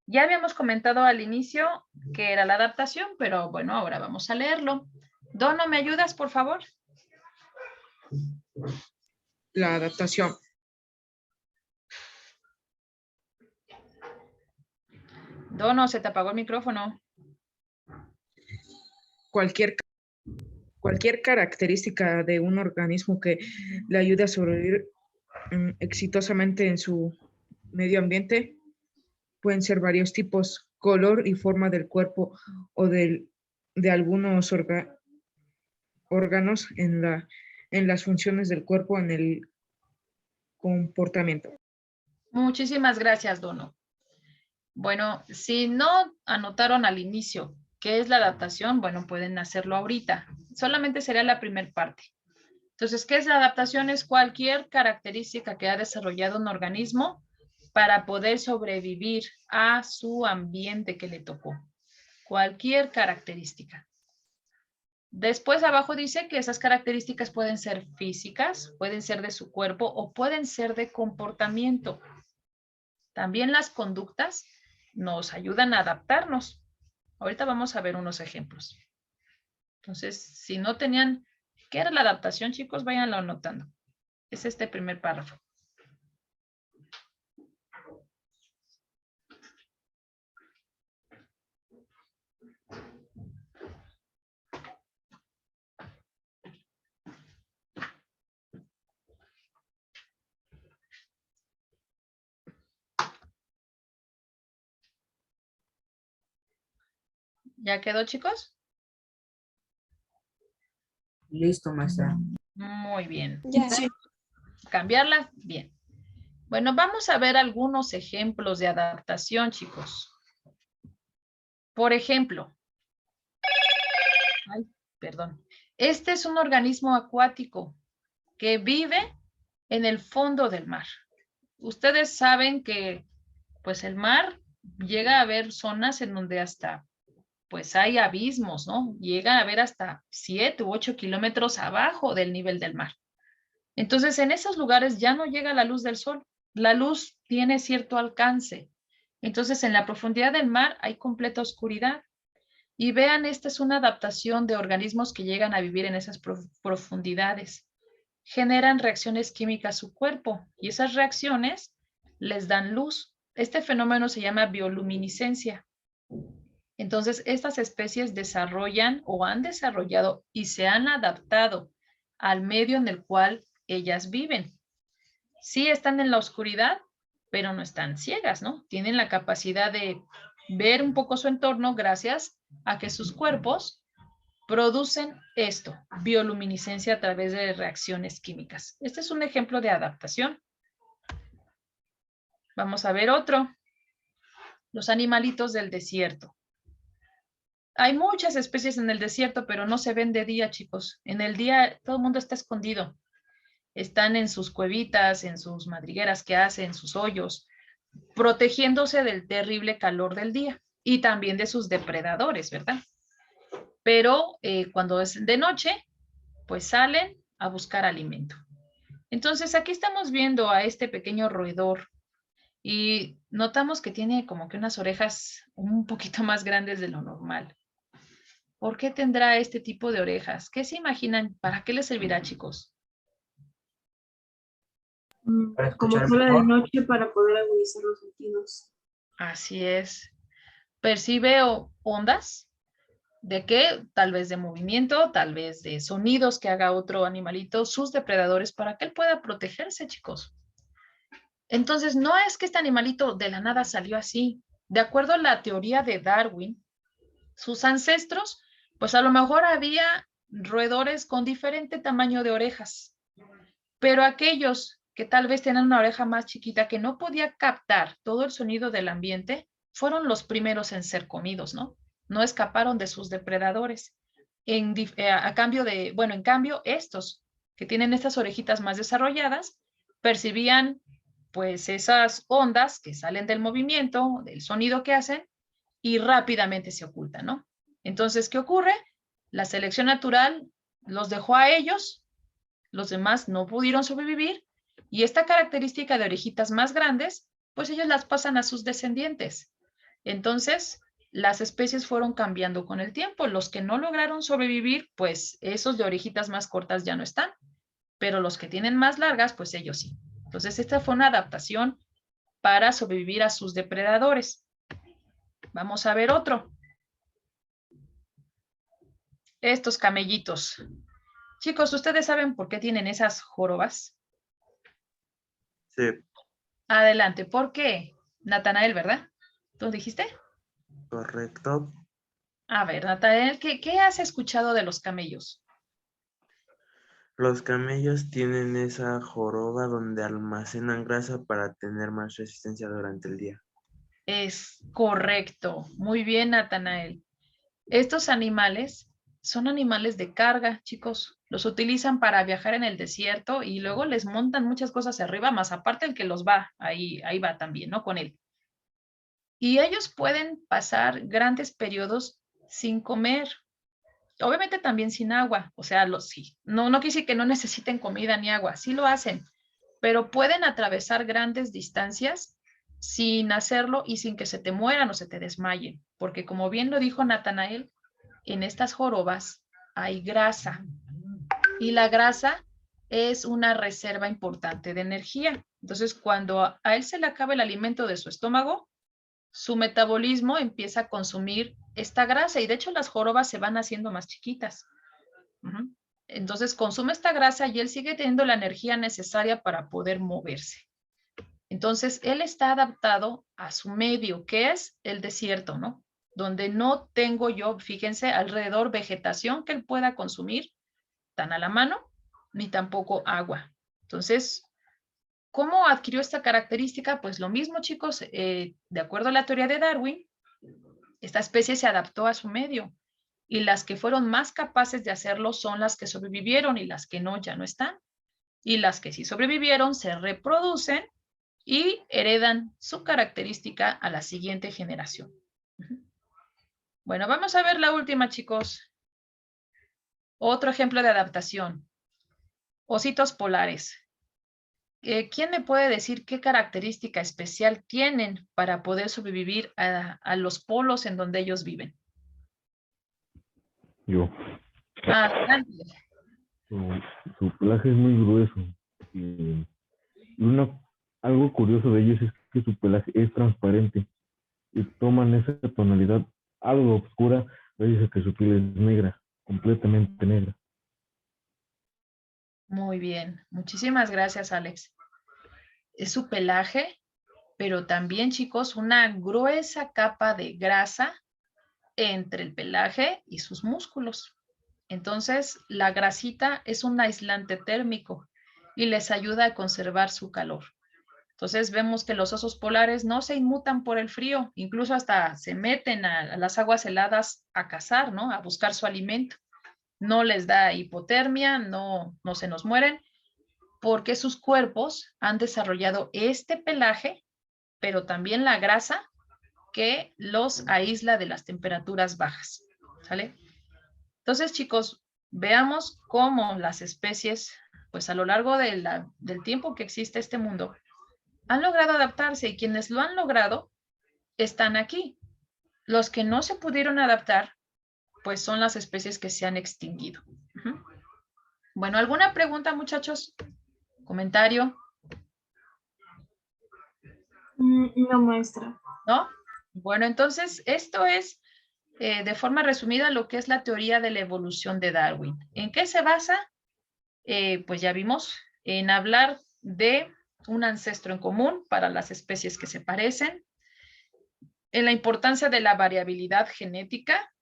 Ya habíamos comentado al inicio que era la adaptación, pero bueno, ahora vamos a leerlo. Dono, ¿me ayudas, por favor? La adaptación. Dono, se te apagó el micrófono. Cualquier característica de un organismo que le ayude a sobrevivir exitosamente en su medio ambiente. Pueden ser varios tipos: color y forma del cuerpo o de algunos órganos en las funciones del cuerpo, en el comportamiento. Muchísimas gracias, Dono. Bueno, si no anotaron al inicio qué es la adaptación, bueno, pueden hacerlo ahorita. Solamente sería la primera parte. Entonces, ¿qué es la adaptación? Es cualquier característica que ha desarrollado un organismo para poder sobrevivir a su ambiente que le tocó. Cualquier característica. Después abajo dice que esas características pueden ser físicas, pueden ser de su cuerpo o pueden ser de comportamiento. También las conductas nos ayudan a adaptarnos. Ahorita vamos a ver unos ejemplos. Entonces, si no tenían qué era la adaptación, chicos, váyanlo anotando. Es este primer párrafo. ¿Ya quedó, chicos? Listo, maestra. Muy bien. Ya. ¿Cambiarla? Bien. Bueno, vamos a ver algunos ejemplos de adaptación, chicos. Por ejemplo, este es un organismo acuático que vive en el fondo del mar. ustedes saben que pues el mar llega a haber zonas en donde hasta pues hay abismos, ¿no? Llega a haber hasta 7 u 8 kilómetros abajo del nivel del mar. Entonces, en esos lugares ya no llega la luz del sol. La luz tiene cierto alcance. Entonces, en la profundidad del mar hay completa oscuridad. Y vean, esta es una adaptación de organismos que llegan a vivir en esas profundidades. Generan reacciones químicas a su cuerpo y esas reacciones les dan luz. Este fenómeno se llama bioluminiscencia. Entonces, estas especies desarrollan o han desarrollado y se han adaptado al medio en el cual ellas viven. Sí están en la oscuridad, pero no están ciegas, ¿no? Tienen la capacidad de ver un poco su entorno gracias a que sus cuerpos producen esto, bioluminiscencia a través de reacciones químicas. Este es un ejemplo de adaptación. Vamos a ver otro. Los animalitos del desierto. Hay muchas especies en el desierto, pero no se ven de día, chicos. En el día todo el mundo está escondido. Están en sus cuevitas, en sus madrigueras que hacen, en sus hoyos, protegiéndose del terrible calor del día y también de sus depredadores, ¿verdad? Pero cuando es de noche, pues salen a buscar alimento. Entonces aquí estamos viendo a este pequeño roedor y notamos que tiene como que unas orejas un poquito más grandes de lo normal. ¿Por qué tendrá este tipo de orejas? ¿Qué se imaginan? ¿Para qué les servirá, chicos? Para Como escuchar fuera de mejor. noche para poder agudizar los sentidos. Así es. Percibe ondas. ¿De qué? Tal vez de movimiento, tal vez de sonidos que haga otro animalito, sus depredadores, para que él pueda protegerse, chicos. Entonces, no es que este animalito de la nada salió así. De acuerdo a la teoría de Darwin, sus ancestros, pues a lo mejor había roedores con diferente tamaño de orejas, pero aquellos que tal vez tenían una oreja más chiquita que no podía captar todo el sonido del ambiente, fueron los primeros en ser comidos, ¿no? No escaparon de sus depredadores. En cambio, estos que tienen estas orejitas más desarrolladas, percibían pues esas ondas que salen del movimiento, del sonido que hacen, y rápidamente se ocultan, ¿no? Entonces, ¿qué ocurre? La selección natural los dejó a ellos, los demás no pudieron sobrevivir, y esta característica de orejitas más grandes, pues ellos las pasan a sus descendientes. Entonces, las especies fueron cambiando con el tiempo. Los que no lograron sobrevivir, pues esos de orejitas más cortas ya no están, pero los que tienen más largas, pues ellos sí. Entonces, esta fue una adaptación para sobrevivir a sus depredadores. Vamos a ver otro. Estos camellitos. Chicos, ¿ustedes saben por qué tienen esas jorobas? Sí, Adelante, ¿por qué? Natanael, ¿verdad? ¿Tú dijiste? correcto. A ver, Natanael, ¿qué has escuchado de los camellos? Los camellos tienen esa joroba donde almacenan grasa para tener más resistencia durante el día. Es correcto. Muy bien, Natanael. Estos animales son animales de carga, chicos. Los utilizan para viajar en el desierto y luego les montan muchas cosas arriba, más aparte el que los va, ahí va también, ¿no? Con él. Y ellos pueden pasar grandes periodos sin comer. Obviamente también sin agua, o sea, sí. No quiere decir que no necesiten comida ni agua, sí lo hacen, pero pueden atravesar grandes distancias sin hacerlo y sin que se te mueran o se te desmayen, porque como bien lo dijo Natanael, en estas jorobas hay grasa y la grasa es una reserva importante de energía. Entonces, cuando a él se le acaba el alimento de su estómago, su metabolismo empieza a consumir esta grasa y de hecho las jorobas se van haciendo más chiquitas. Entonces consume esta grasa y él sigue teniendo la energía necesaria para poder moverse. Entonces él está adaptado a su medio, que es el desierto, ¿no? Donde no tengo yo, fíjense, alrededor vegetación que él pueda consumir tan a la mano, ni tampoco agua. Entonces, ¿cómo adquirió esta característica? Pues lo mismo, chicos, de acuerdo a la teoría de Darwin, esta especie se adaptó a su medio y las que fueron más capaces de hacerlo son las que sobrevivieron y las que no, ya no están. Y las que sí sobrevivieron se reproducen y heredan su característica a la siguiente generación. Bueno, vamos a ver la última, chicos. Otro ejemplo de adaptación. Ositos polares. ¿Quién me puede decir qué característica especial tienen para poder sobrevivir a los polos en donde ellos viven? Yo. Adelante. Su pelaje es muy grueso. Y algo curioso de ellos es que su pelaje es transparente y toman esa tonalidad algo oscura, gracias a que su piel es negra, completamente negra. Muy bien. Muchísimas gracias, Alex. Es su pelaje, pero también, chicos, una gruesa capa de grasa entre el pelaje y sus músculos. Entonces, la grasita es un aislante térmico y les ayuda a conservar su calor. Entonces, vemos que los osos polares no se inmutan por el frío, incluso hasta se meten a las aguas heladas a cazar, ¿no? A buscar su alimento. No les da hipotermia, no se nos mueren, porque sus cuerpos han desarrollado este pelaje, pero también la grasa que los aísla de las temperaturas bajas, ¿sale? Entonces, chicos, veamos cómo las especies, pues a lo largo del tiempo que existe este mundo, han logrado adaptarse y quienes lo han logrado están aquí. Los que no se pudieron adaptar, pues son las especies que se han extinguido. Bueno, ¿alguna pregunta, muchachos? ¿Comentario? No, maestra. ¿No? Bueno, entonces esto es de forma resumida lo que es la teoría de la evolución de Darwin. ¿En qué se basa? Pues ya vimos, en hablar de un ancestro en común para las especies que se parecen, en la importancia de la variabilidad genética,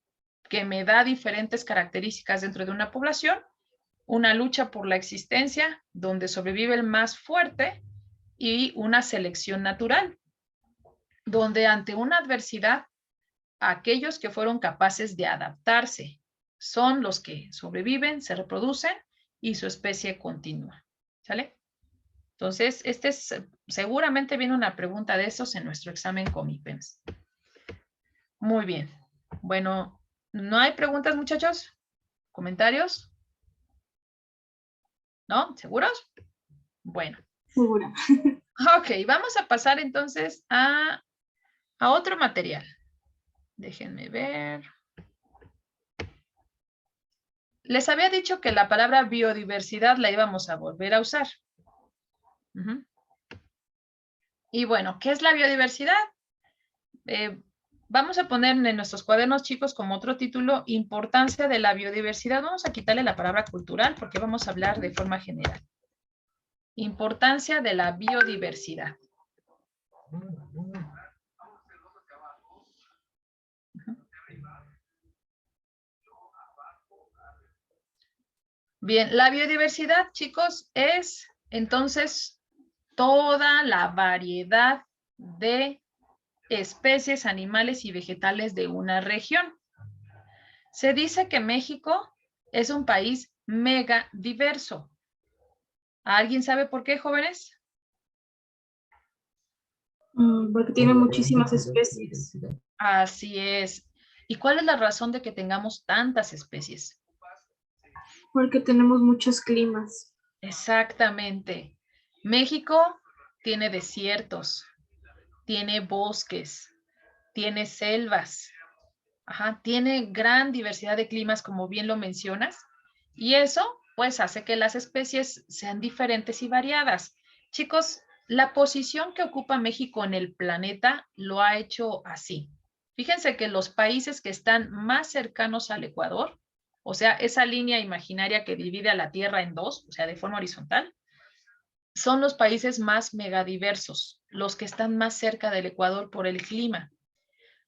que me da diferentes características dentro de una población, una lucha por la existencia, donde sobrevive el más fuerte, y una selección natural, donde ante una adversidad, aquellos que fueron capaces de adaptarse son los que sobreviven, se reproducen y su especie continúa. ¿Sale? Entonces, seguramente viene una pregunta de esos en nuestro examen Comipems. Muy bien. Bueno, ¿no hay preguntas, muchachos? ¿Comentarios? ¿No? ¿Seguros? Bueno. Segura. Ok, vamos a pasar entonces a otro material. Déjenme ver. Les había dicho que la palabra biodiversidad la íbamos a volver a usar. Y bueno, ¿qué es la biodiversidad? Vamos a poner en nuestros cuadernos, chicos, como otro título, importancia de la biodiversidad. Vamos a quitarle la palabra cultural porque vamos a hablar de forma general. Importancia de la biodiversidad. Bien, la biodiversidad, chicos, es entonces toda la variedad de especies animales y vegetales de una región. Se dice que México es un país mega diverso. ¿Alguien sabe por qué, jóvenes? Porque tiene muchísimas especies. Así es. ¿Y cuál es la razón de que tengamos tantas especies? Porque tenemos muchos climas. Exactamente. México tiene desiertos, tiene bosques, tiene selvas, tiene gran diversidad de climas, como bien lo mencionas, y eso pues hace que las especies sean diferentes y variadas. Chicos, la posición que ocupa México en el planeta lo ha hecho así. Fíjense que los países que están más cercanos al Ecuador, o sea, esa línea imaginaria que divide a la Tierra en dos, o sea, de forma horizontal, son los países más megadiversos, los que están más cerca del Ecuador por el clima.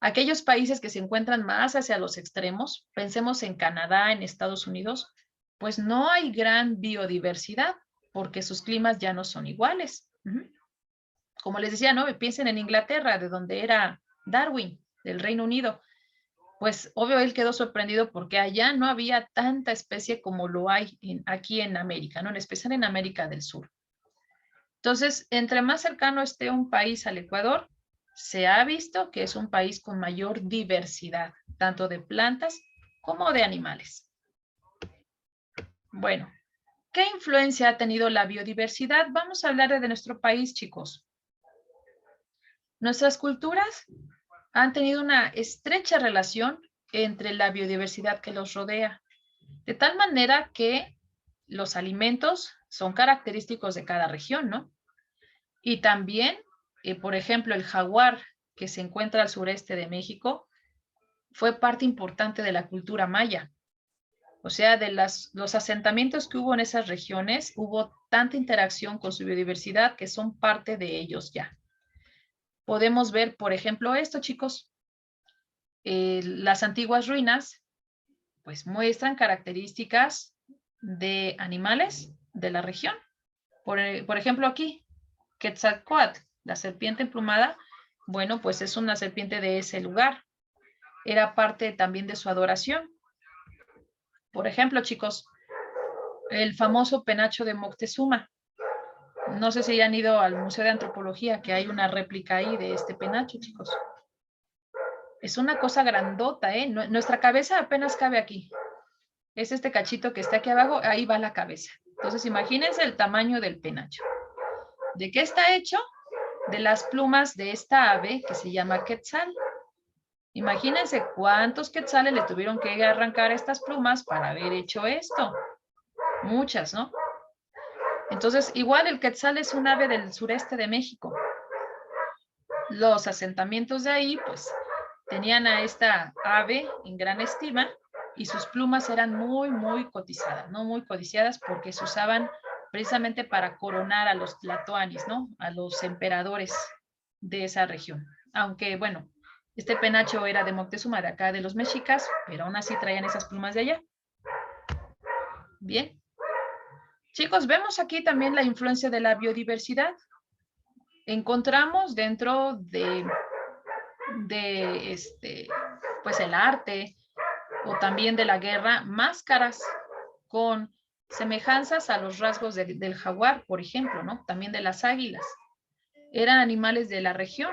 Aquellos países que se encuentran más hacia los extremos, pensemos en Canadá, en Estados Unidos, pues no hay gran biodiversidad porque sus climas ya no son iguales. Como les decía, ¿no? Piensen en Inglaterra, de donde era Darwin, del Reino Unido. Pues obvio él quedó sorprendido porque allá no había tanta especie como lo hay aquí en América, ¿no? En especial en América del Sur. Entonces, entre más cercano esté un país al Ecuador, se ha visto que es un país con mayor diversidad, tanto de plantas como de animales. Bueno, ¿qué influencia ha tenido la biodiversidad? Vamos a hablar de nuestro país, chicos. Nuestras culturas han tenido una estrecha relación entre la biodiversidad que los rodea, de tal manera que los alimentos son característicos de cada región, ¿no? Y también, por ejemplo, el jaguar que se encuentra al sureste de México fue parte importante de la cultura maya. O sea, de los asentamientos que hubo en esas regiones, hubo tanta interacción con su biodiversidad que son parte de ellos ya. Podemos ver, por ejemplo, esto, chicos. Las antiguas ruinas, pues muestran características de animales de la región. Por ejemplo, aquí, Quetzalcóatl, la serpiente emplumada, bueno, pues es una serpiente de ese lugar. Era parte también de su adoración. Por ejemplo, chicos, el famoso penacho de Moctezuma. No sé si ya han ido al Museo de Antropología, que hay una réplica ahí de este penacho, chicos. Es una cosa grandota, ¿eh? Nuestra cabeza apenas cabe aquí. Es este cachito que está aquí abajo, ahí va la cabeza. Entonces, imagínense el tamaño del penacho. ¿De qué está hecho? De las plumas de esta ave que se llama quetzal. Imagínense cuántos quetzales le tuvieron que arrancar estas plumas para haber hecho esto. Muchas, ¿no? Entonces, igual el quetzal es un ave del sureste de México. Los asentamientos de ahí, pues, tenían a esta ave en gran estima y sus plumas eran muy, muy cotizadas, ¿no? Muy codiciadas porque se usaban precisamente para coronar a los tlatoanis, ¿no? A los emperadores de esa región. Aunque, bueno, este penacho era de Moctezuma, de acá de los mexicas, pero aún así traían esas plumas de allá. Bien. Chicos, vemos aquí también la influencia de la biodiversidad. Encontramos dentro de pues el arte o también de la guerra, máscaras con semejanzas a los rasgos del jaguar, por ejemplo, ¿no? También de las águilas. Eran animales de la región,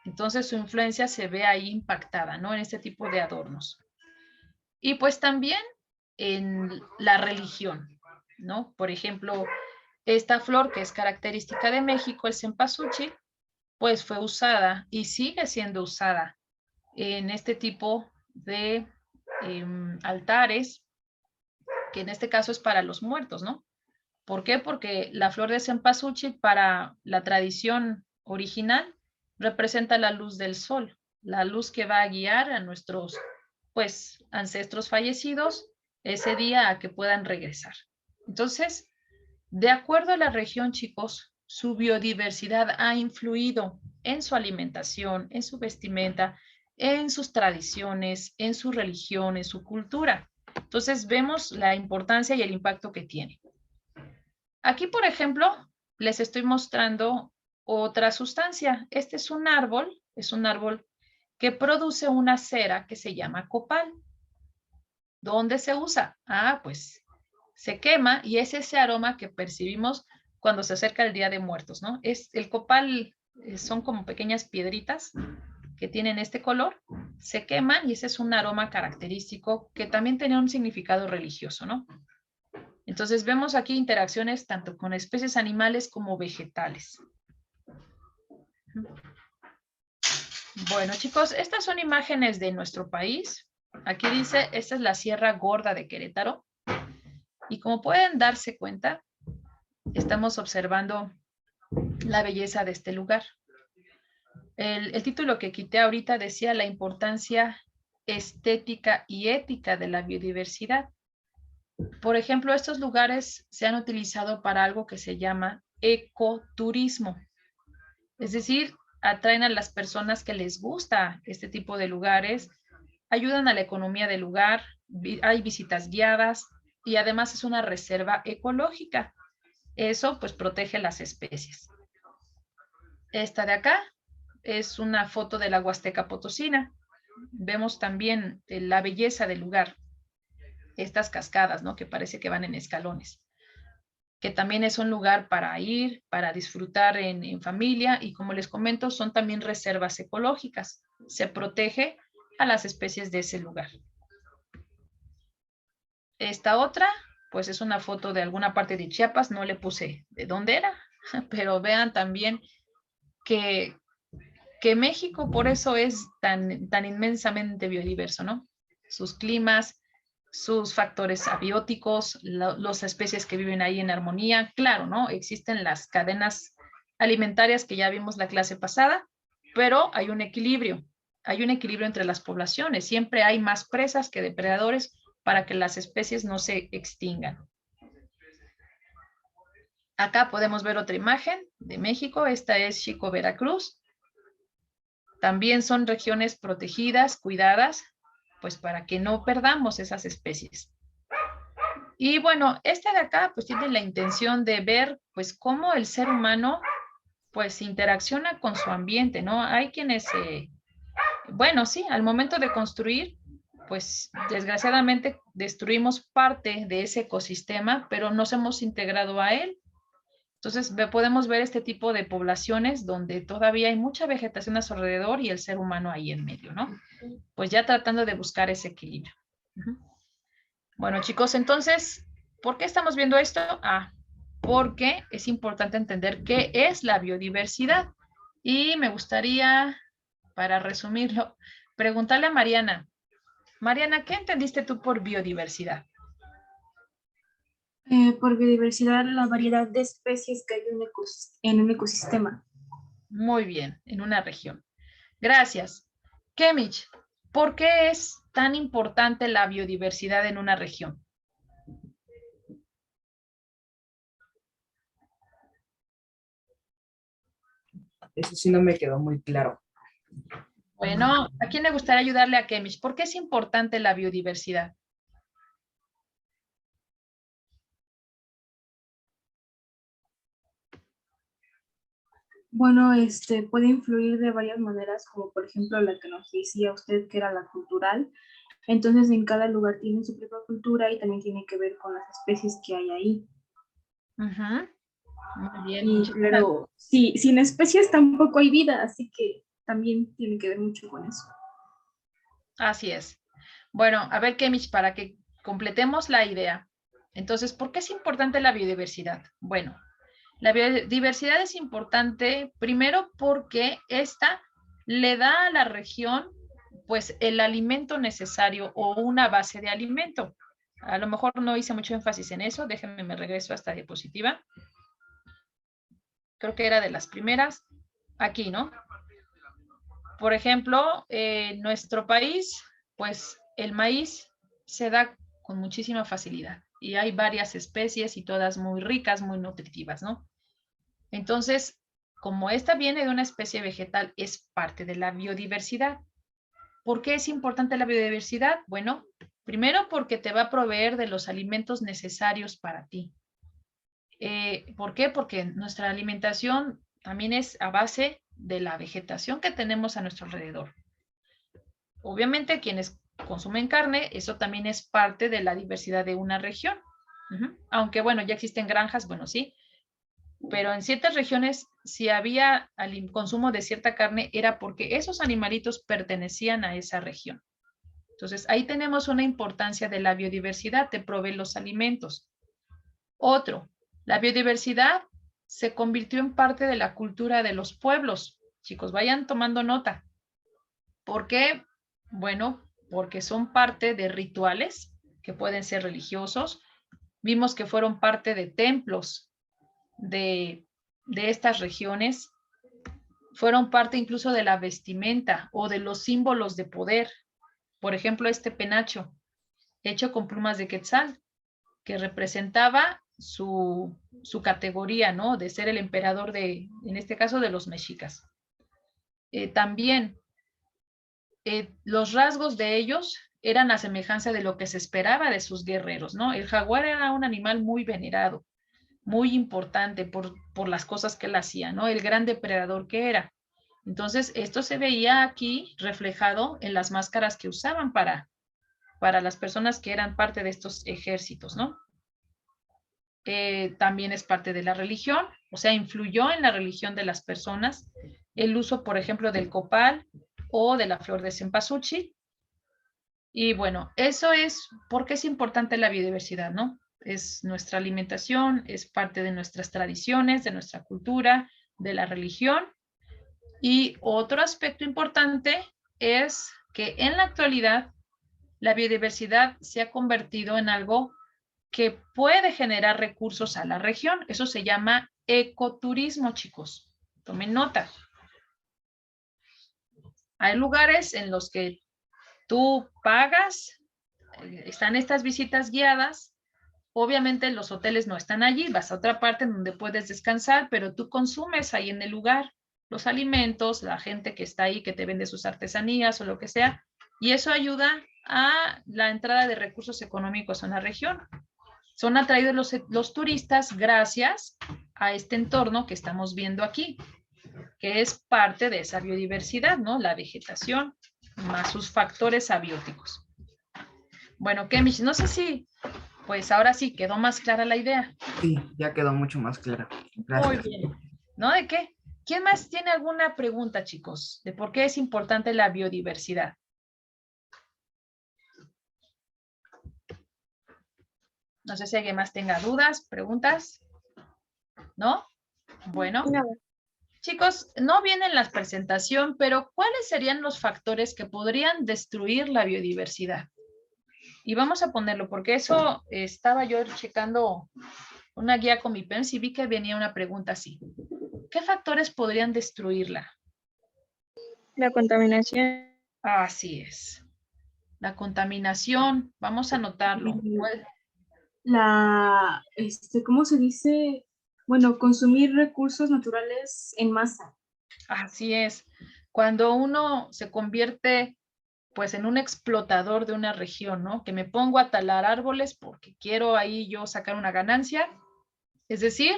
entonces su influencia se ve ahí impactada, ¿no? En este tipo de adornos. Y pues también en la religión, ¿no? Por ejemplo, esta flor que es característica de México, el cempasúchil, pues fue usada y sigue siendo usada en este tipo de altares, que en este caso es para los muertos, ¿no? ¿Por qué? Porque la flor de cempasúchil para la tradición original representa la luz del sol, la luz que va a guiar a nuestros, pues, ancestros fallecidos ese día a que puedan regresar. Entonces, de acuerdo a la región, chicos, su biodiversidad ha influido en su alimentación, en su vestimenta, en sus tradiciones, en su religión, en su cultura. Entonces vemos la importancia y el impacto que tiene. Aquí, por ejemplo, les estoy mostrando otra sustancia. Este es un árbol que produce una cera que se llama copal. ¿Dónde se usa? Ah, pues se quema y es ese aroma que percibimos cuando se acerca el Día de Muertos, ¿no? El copal son como pequeñas piedritas que tienen este color, se queman y ese es un aroma característico que también tenía un significado religioso, ¿no? Entonces vemos aquí interacciones tanto con especies animales como vegetales. Bueno, chicos, estas son imágenes de nuestro país. Aquí dice, esta es la Sierra Gorda de Querétaro. Y como pueden darse cuenta, estamos observando la belleza de este lugar. El título que quité ahorita decía la importancia estética y ética de la biodiversidad. Por ejemplo, estos lugares se han utilizado para algo que se llama ecoturismo. Es decir, atraen a las personas que les gusta este tipo de lugares, ayudan a la economía del lugar, hay visitas guiadas y además es una reserva ecológica. Eso pues protege las especies. Esta de acá es una foto de la Huasteca Potosina. Vemos también la belleza del lugar. Estas cascadas, ¿no? Que parece que van en escalones. que también es un lugar para ir, para disfrutar en familia, y como les comento, son también reservas ecológicas. Se protege a las especies de ese lugar. Esta otra, pues es una foto de alguna parte de Chiapas, no le puse de dónde era, pero vean también que México por eso es tan inmensamente biodiverso, ¿no? Sus climas, sus factores abióticos, las especies que viven ahí en armonía. Claro, ¿no? Existen las cadenas alimentarias que ya vimos la clase pasada, pero hay un equilibrio entre las poblaciones. Siempre hay más presas que depredadores para que las especies no se extingan. Acá podemos ver otra imagen de México. Esta es Xico, Veracruz. También son regiones protegidas, cuidadas, pues para que no perdamos esas especies. Y bueno, este de acá pues tiene la intención de ver pues cómo el ser humano pues interacciona con su ambiente, ¿no? Hay quienes, bueno, sí, al momento de construir, pues desgraciadamente destruimos parte de ese ecosistema, pero nos hemos integrado a él. Entonces podemos ver este tipo de poblaciones donde todavía hay mucha vegetación a su alrededor y el ser humano ahí en medio, ¿no? Pues ya tratando de buscar ese equilibrio. Bueno, chicos, entonces, ¿por qué estamos viendo esto? Porque es importante entender qué es la biodiversidad. Y me gustaría, para resumirlo, preguntarle a Mariana. Mariana, ¿qué entendiste tú por biodiversidad? Por biodiversidad, la variedad de especies que hay en un ecosistema. Muy bien, en una región. Gracias. Kemich, ¿por qué es tan importante la biodiversidad en una región? Eso sí no me quedó muy claro. Bueno, ¿a quién le gustaría ayudarle a Kemich? ¿Por qué es importante la biodiversidad? Bueno, puede influir de varias maneras, como por ejemplo la que nos decía usted, que era la cultural. Entonces, en cada lugar tiene su propia cultura y también tiene que ver con las especies que hay ahí. Muy bien. Y claro, sí, sin especies tampoco hay vida, así que también tiene que ver mucho con eso. Así es. Bueno, a ver, Kemich, para que completemos la idea. Entonces, ¿por qué es importante la biodiversidad? Bueno, la biodiversidad es importante primero porque esta le da a la región pues el alimento necesario o una base de alimento. A lo mejor no hice mucho énfasis en eso, déjenme me regreso a esta diapositiva. Creo que era de las primeras, aquí, ¿no? Por ejemplo, en nuestro país, pues el maíz se da con muchísima facilidad y hay varias especies y todas muy ricas, muy nutritivas, ¿no? Entonces, como esta viene de una especie vegetal, es parte de la biodiversidad. ¿Por qué es importante la biodiversidad? Bueno, primero porque te va a proveer de los alimentos necesarios para ti. ¿Por qué? Porque nuestra alimentación también es a base de la vegetación que tenemos a nuestro alrededor. Obviamente, quienes consumen carne, eso también es parte de la diversidad de una región. Aunque, bueno, ya existen granjas, bueno, sí, pero en ciertas regiones, si había consumo de cierta carne, era porque esos animalitos pertenecían a esa región. Entonces, ahí tenemos una importancia de la biodiversidad, te provee los alimentos. Otro, la biodiversidad se convirtió en parte de la cultura de los pueblos. Chicos, vayan tomando nota. ¿Por qué? Bueno, porque son parte de rituales que pueden ser religiosos. Vimos que fueron parte de templos de estas regiones, fueron parte incluso de la vestimenta o de los símbolos de poder. Por ejemplo, este penacho hecho con plumas de quetzal, que representaba su categoría, ¿no? De ser el emperador en este caso, de los mexicas. También los rasgos de ellos eran a semejanza de lo que se esperaba de sus guerreros, ¿no? El jaguar era un animal muy venerado, muy importante por las cosas que él hacía, ¿no? El gran depredador que era. Entonces, esto se veía aquí reflejado en las máscaras que usaban para las personas que eran parte de estos ejércitos, ¿no? también es parte de la religión, o sea, influyó en la religión de las personas. El uso, por ejemplo, del copal o de la flor de cempasúchil. Y bueno, eso es porque es importante la biodiversidad, ¿no? Es nuestra alimentación, es parte de nuestras tradiciones, de nuestra cultura, de la religión. Y otro aspecto importante es que en la actualidad la biodiversidad se ha convertido en algo que puede generar recursos a la región. Eso se llama ecoturismo, chicos. Tomen nota. Hay lugares en los que tú pagas, están estas visitas guiadas. Obviamente los hoteles no están allí, vas a otra parte donde puedes descansar, pero tú consumes ahí en el lugar los alimentos, la gente que está ahí que te vende sus artesanías o lo que sea, y eso ayuda a la entrada de recursos económicos en la región. Son atraídos los turistas gracias a este entorno que estamos viendo aquí, que es parte de esa biodiversidad, ¿no? La vegetación más sus factores abióticos. Bueno, Kemish, no sé si, pues ahora sí quedó más clara la idea. Sí, ya quedó mucho más clara. Gracias. Muy bien. ¿No? ¿De qué? ¿Quién más tiene alguna pregunta, chicos? ¿De por qué es importante la biodiversidad? No sé si alguien más tenga dudas, preguntas. ¿No? Bueno. No. Chicos, no viene en la presentación, pero ¿cuáles serían los factores que podrían destruir la biodiversidad? Y vamos a ponerlo, porque eso estaba yo checando una guía con mi PEMS y vi que venía una pregunta así. ¿Qué factores podrían destruirla? La contaminación. Así es. La contaminación, vamos a anotarlo. ¿Cómo se dice? Bueno, consumir recursos naturales en masa. Así es. Cuando uno se convierte pues en un explotador de una región, ¿no? Que me pongo a talar árboles porque quiero ahí yo sacar una ganancia. Es decir,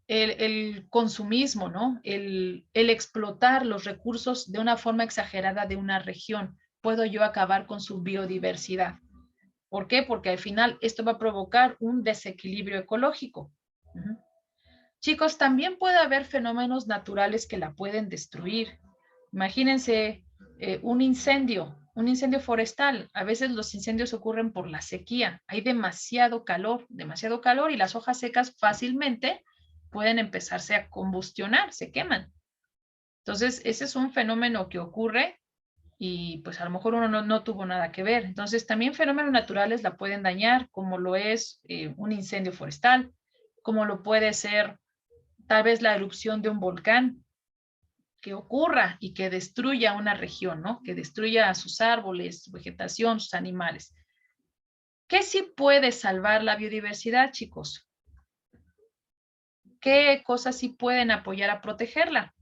el consumismo, ¿no? El explotar los recursos de una forma exagerada de una región. Puedo yo acabar con su biodiversidad. ¿Por qué? Porque al final esto va a provocar un desequilibrio ecológico. Chicos, también puede haber fenómenos naturales que la pueden destruir. Imagínense un incendio forestal. A veces los incendios ocurren por la sequía. Hay demasiado calor y las hojas secas fácilmente pueden empezarse a combustionar, se queman. Entonces, ese es un fenómeno que ocurre y pues a lo mejor uno no tuvo nada que ver. Entonces, también fenómenos naturales la pueden dañar, como lo es un incendio forestal, como lo puede ser tal vez la erupción de un volcán que ocurra y que destruya una región, ¿no? Que destruya sus árboles, su vegetación, sus animales. ¿Qué sí puede salvar la biodiversidad, chicos? ¿Qué cosas sí pueden apoyar a protegerla?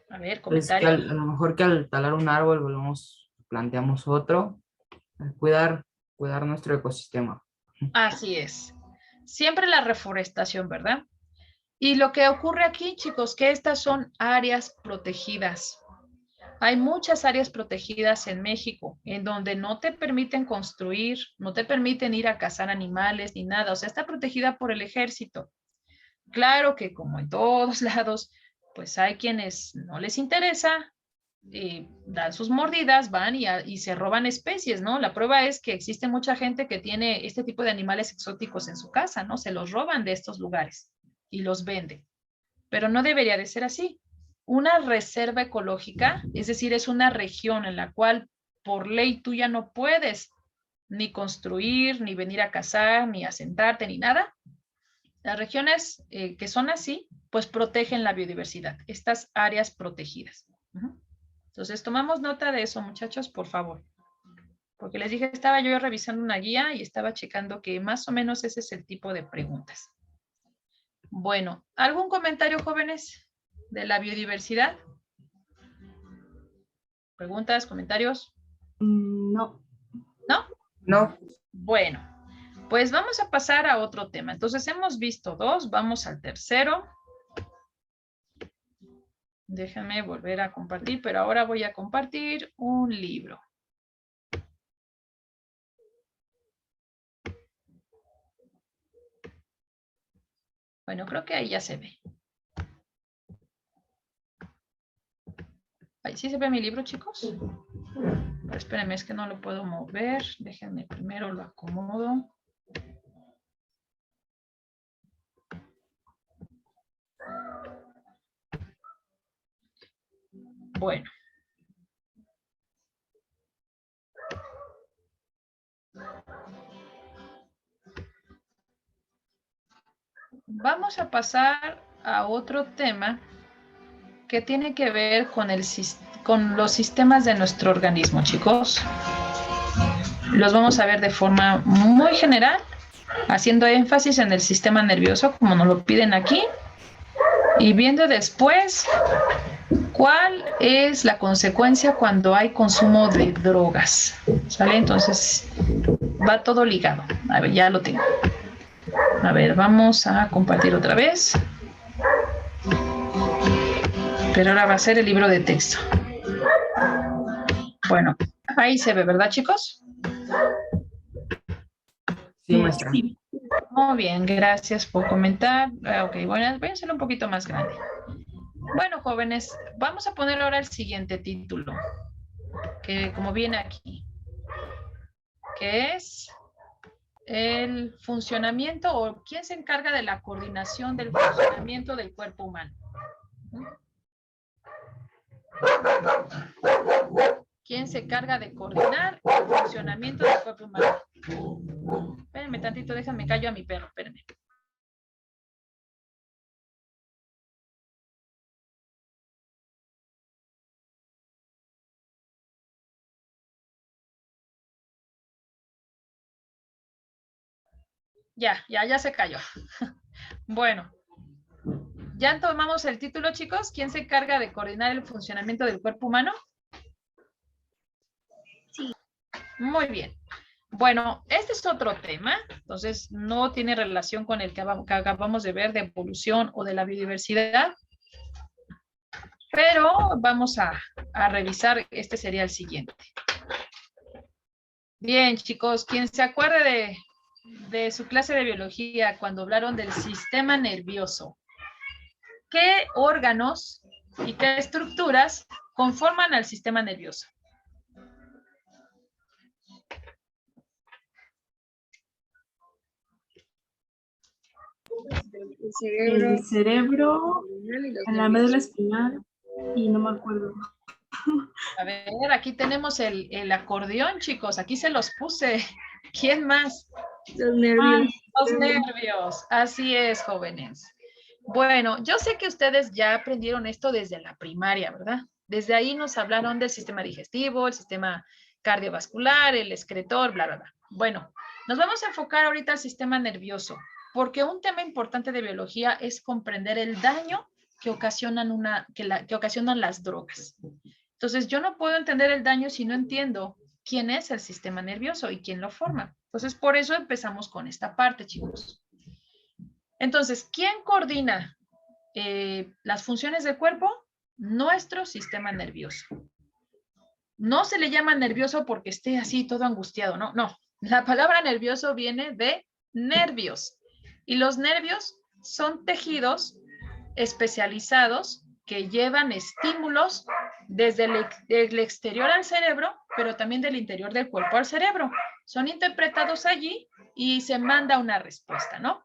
A ver, comentarios. Es que a lo mejor que al talar un árbol planteamos otro, cuidar nuestro ecosistema. Así es. Siempre la reforestación, ¿verdad? Y lo que ocurre aquí, chicos, que estas son áreas protegidas. Hay muchas áreas protegidas en México en donde no te permiten construir, no te permiten ir a cazar animales ni nada. O sea, está protegida por el ejército. Claro que como en todos lados, pues hay quienes no les interesa, dan sus mordidas, van y se roban especies, ¿no? La prueba es que existe mucha gente que tiene este tipo de animales exóticos en su casa, ¿no? Se los roban de estos lugares y los venden. Pero no debería de ser así. Una reserva ecológica, es decir, es una región en la cual por ley tú ya no puedes ni construir, ni venir a cazar, ni asentarte, ni nada. Las regiones que son así, pues protegen la biodiversidad, estas áreas protegidas. Entonces, tomamos nota de eso, muchachos, por favor. Porque les dije, estaba yo revisando una guía y estaba checando que más o menos ese es el tipo de preguntas. Bueno, ¿algún comentario, jóvenes, de la biodiversidad? ¿Preguntas, comentarios? No. ¿No? No. Bueno, pues vamos a pasar a otro tema. Entonces, hemos visto dos, vamos al tercero. Déjenme volver a compartir, pero ahora voy a compartir un libro. Bueno, creo que ahí ya se ve. Ahí sí se ve mi libro, chicos. Pero espérenme, es que no lo puedo mover. Déjenme primero lo acomodo. Bueno. Vamos a pasar a otro tema que tiene que ver con los sistemas de nuestro organismo, chicos. Los vamos a ver de forma muy general, haciendo énfasis en el sistema nervioso, como nos lo piden aquí, y viendo después cuál es la consecuencia cuando hay consumo de drogas. ¿Sale? Entonces, va todo ligado. A ver, ya lo tengo. A ver, vamos a compartir otra vez. Pero ahora va a ser el libro de texto. Bueno, ahí se ve, ¿verdad, chicos? Sí, maestra. Sí. Muy bien, gracias por comentar. Ok, bueno, voy a hacerlo un poquito más grande. Bueno, jóvenes, vamos a poner ahora el siguiente título, que como viene aquí, que es el funcionamiento o quién se encarga de la coordinación del funcionamiento del cuerpo humano. ¿Quién se encarga de coordinar el funcionamiento del cuerpo humano? Espérenme tantito, déjenme callo a mi perro, espérenme. Ya se cayó. Bueno, ¿ya tomamos el título, chicos? ¿Quién se encarga de coordinar el funcionamiento del cuerpo humano? Sí. Muy bien. Bueno, este es otro tema, entonces no tiene relación con el que acabamos de ver de evolución o de la biodiversidad, pero vamos a revisar, este sería el siguiente. Bien, chicos, quien se acuerde de su clase de biología cuando hablaron del sistema nervioso, ¿qué órganos y qué estructuras conforman al sistema nervioso? El cerebro, la médula espinal y no me acuerdo. A ver, aquí tenemos el acordeón, chicos. Aquí se los puse. ¿Quién más? Los nervios. Los nervios. Así es, jóvenes. Bueno, yo sé que ustedes ya aprendieron esto desde la primaria, ¿verdad? Desde ahí nos hablaron del sistema digestivo, el sistema cardiovascular, el excretor, bla, bla, bla. Bueno, nos vamos a enfocar ahorita al sistema nervioso, porque un tema importante de biología es comprender el daño que ocasionan, que ocasionan las drogas. Entonces, yo no puedo entender el daño si no entiendo quién es el sistema nervioso y quién lo forma. Entonces, por eso empezamos con esta parte, chicos. Entonces, ¿quién coordina las funciones del cuerpo? Nuestro sistema nervioso. No se le llama nervioso porque esté así todo angustiado, no, no. La palabra nervioso viene de nervios. Y los nervios son tejidos especializados que llevan estímulos desde el exterior al cerebro, pero también del interior del cuerpo al cerebro. Son interpretados allí y se manda una respuesta, ¿no?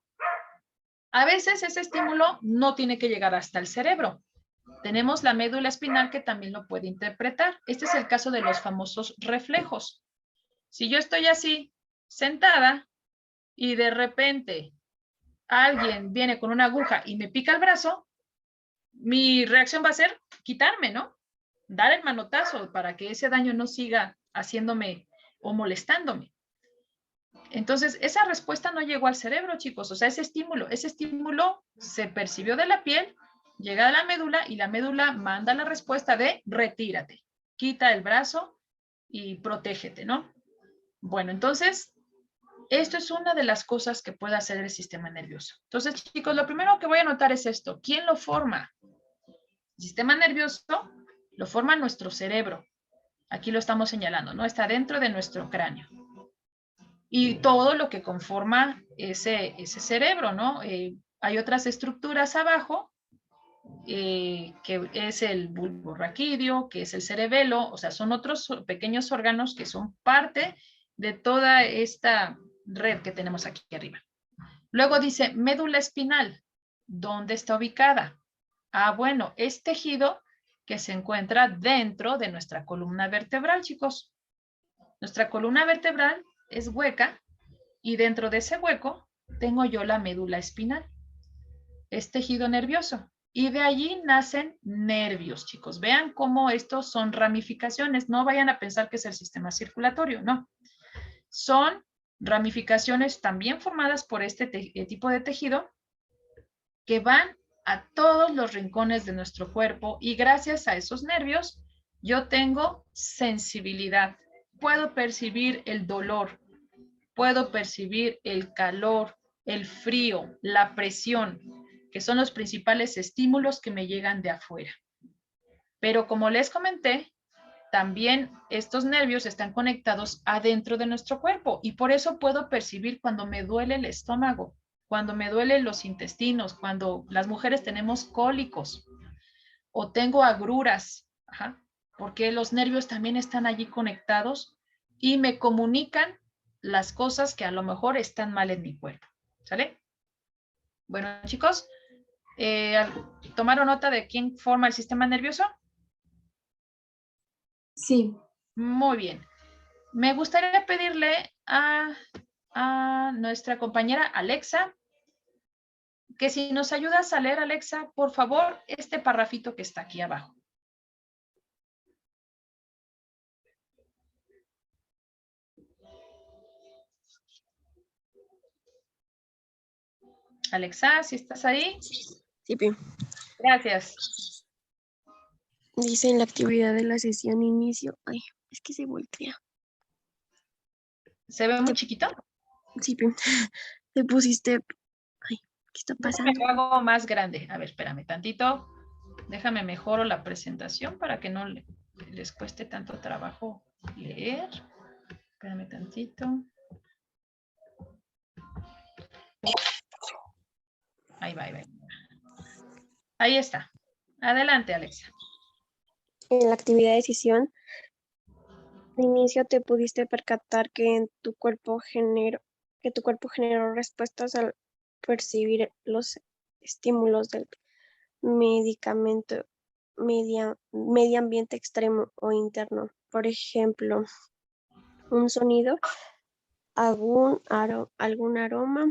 A veces ese estímulo no tiene que llegar hasta el cerebro. Tenemos la médula espinal que también lo puede interpretar. Este es el caso de los famosos reflejos. Si yo estoy así, sentada, y de repente alguien viene con una aguja y me pica el brazo, mi reacción va a ser quitarme, ¿no? Dar el manotazo para que ese daño no siga haciéndome o molestándome. Entonces, esa respuesta no llegó al cerebro, chicos. O sea, ese estímulo se percibió de la piel, llega a la médula y la médula manda la respuesta de retírate, quita el brazo y protégete, ¿no? Bueno, entonces, esto es una de las cosas que puede hacer el sistema nervioso. Entonces, chicos, lo primero que voy a notar es esto. ¿Quién lo forma? El sistema nervioso lo forma nuestro cerebro. Aquí lo estamos señalando, ¿no? Está dentro de nuestro cráneo. Y todo lo que conforma ese cerebro, ¿no? Hay otras estructuras abajo, que es el bulbo raquídeo, que es el cerebelo, o sea, son otros pequeños órganos que son parte de toda esta red que tenemos aquí arriba. Luego dice médula espinal. ¿Dónde está ubicada? Ah, bueno, es tejido que se encuentra dentro de nuestra columna vertebral, chicos. Nuestra columna vertebral es hueca y dentro de ese hueco tengo yo la médula espinal. Es tejido nervioso. Y de allí nacen nervios, chicos. Vean cómo estos son ramificaciones. No vayan a pensar que es el sistema circulatorio, no. Son ramificaciones también formadas por este tipo de tejido que van a todos los rincones de nuestro cuerpo y gracias a esos nervios yo tengo sensibilidad. Puedo percibir el dolor, puedo percibir el calor, el frío, la presión, que son los principales estímulos que me llegan de afuera. Pero como les comenté, también estos nervios están conectados adentro de nuestro cuerpo y por eso puedo percibir cuando me duele el estómago, cuando me duelen los intestinos, cuando las mujeres tenemos cólicos o tengo agruras, porque los nervios también están allí conectados y me comunican las cosas que a lo mejor están mal en mi cuerpo. ¿Sale? Bueno, chicos, ¿tomaron nota de quién forma el sistema nervioso? Sí. Muy bien. Me gustaría pedirle a nuestra compañera Alexa que si nos ayudas a leer, Alexa, por favor, este parrafito que está aquí abajo. Alexa, ¿si estás ahí? Sí, Pi. Gracias. Dice en la actividad de la sesión inicio. Ay, es que se voltea. ¿Se ve muy chiquito? Sí, Pi. Te pusiste. Ay, ¿qué está pasando? Déjame lo hago más grande. A ver, espérame tantito. Déjame mejoro la presentación para que no les cueste tanto trabajo leer. Espérame tantito. Ahí va, ahí va. Ahí está. Adelante, Alexa. En la actividad de sesión de inicio te pudiste percatar que tu cuerpo generó respuestas al percibir los estímulos del medio ambiente externo o interno. Por ejemplo, un sonido, algún aroma,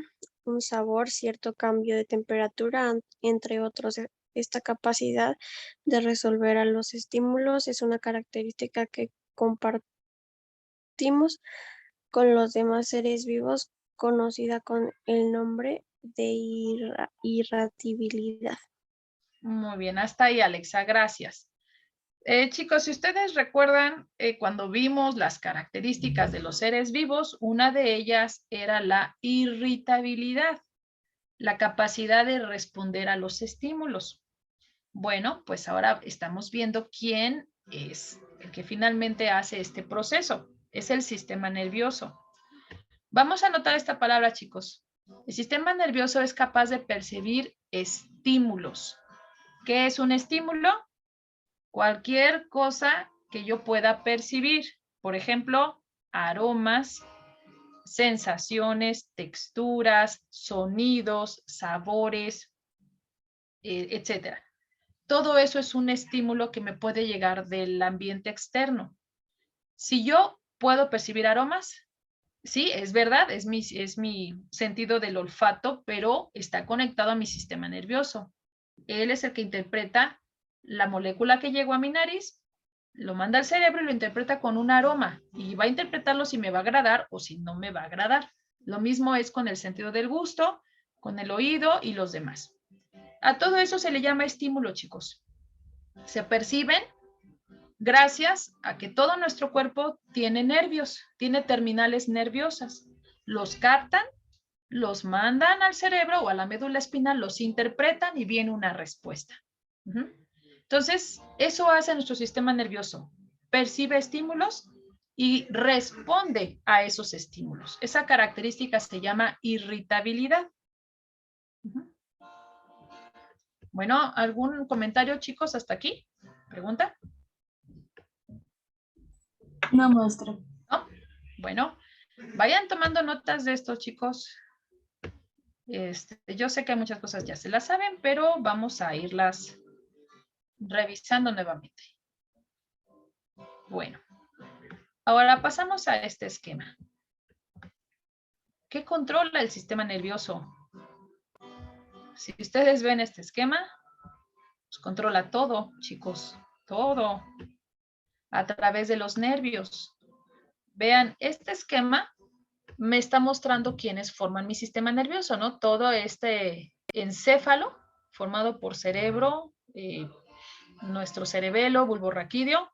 un sabor, cierto cambio de temperatura, entre otros. Esta capacidad de resolver a los estímulos es una característica que compartimos con los demás seres vivos, conocida con el nombre de irritabilidad. Muy bien, hasta ahí, Alexa, gracias. Chicos, si ustedes recuerdan, cuando vimos las características de los seres vivos, una de ellas era la irritabilidad, la capacidad de responder a los estímulos. Bueno, pues ahora estamos viendo quién es el que finalmente hace este proceso. Es el sistema nervioso. Vamos a anotar esta palabra, chicos. El sistema nervioso es capaz de percibir estímulos. ¿Qué es un estímulo? Cualquier cosa que yo pueda percibir. Por ejemplo, aromas, sensaciones, texturas, sonidos, sabores, etcétera. Todo eso es un estímulo que me puede llegar del ambiente externo. Si yo puedo percibir aromas, sí, es verdad, es mi sentido del olfato, pero está conectado a mi sistema nervioso. Él es el que interpreta la molécula que llegó a mi nariz, lo manda al cerebro y lo interpreta con un aroma y va a interpretarlo si me va a agradar o si no me va a agradar. Lo mismo es con el sentido del gusto, con el oído y los demás. A todo eso se le llama estímulo, chicos. Se perciben gracias a que todo nuestro cuerpo tiene nervios, tiene terminales nerviosas. Los captan, los mandan al cerebro o a la médula espinal, los interpretan y viene una respuesta. Entonces, eso hace nuestro sistema nervioso. Percibe estímulos y responde a esos estímulos. Esa característica se llama irritabilidad. Bueno, ¿algún comentario, chicos, hasta aquí? ¿Pregunta? No, maestra. ¿No? Bueno, vayan tomando notas de esto, chicos. Yo sé que hay muchas cosas ya se las saben, pero vamos a irlas revisando nuevamente. Bueno, ahora pasamos a este esquema. ¿Qué controla el sistema nervioso? Si ustedes ven este esquema, pues controla todo, chicos, todo, a través de los nervios. Vean, este esquema me está mostrando quiénes forman mi sistema nervioso, ¿no? Todo este encéfalo formado por cerebro, nuestro cerebelo, bulbo raquídeo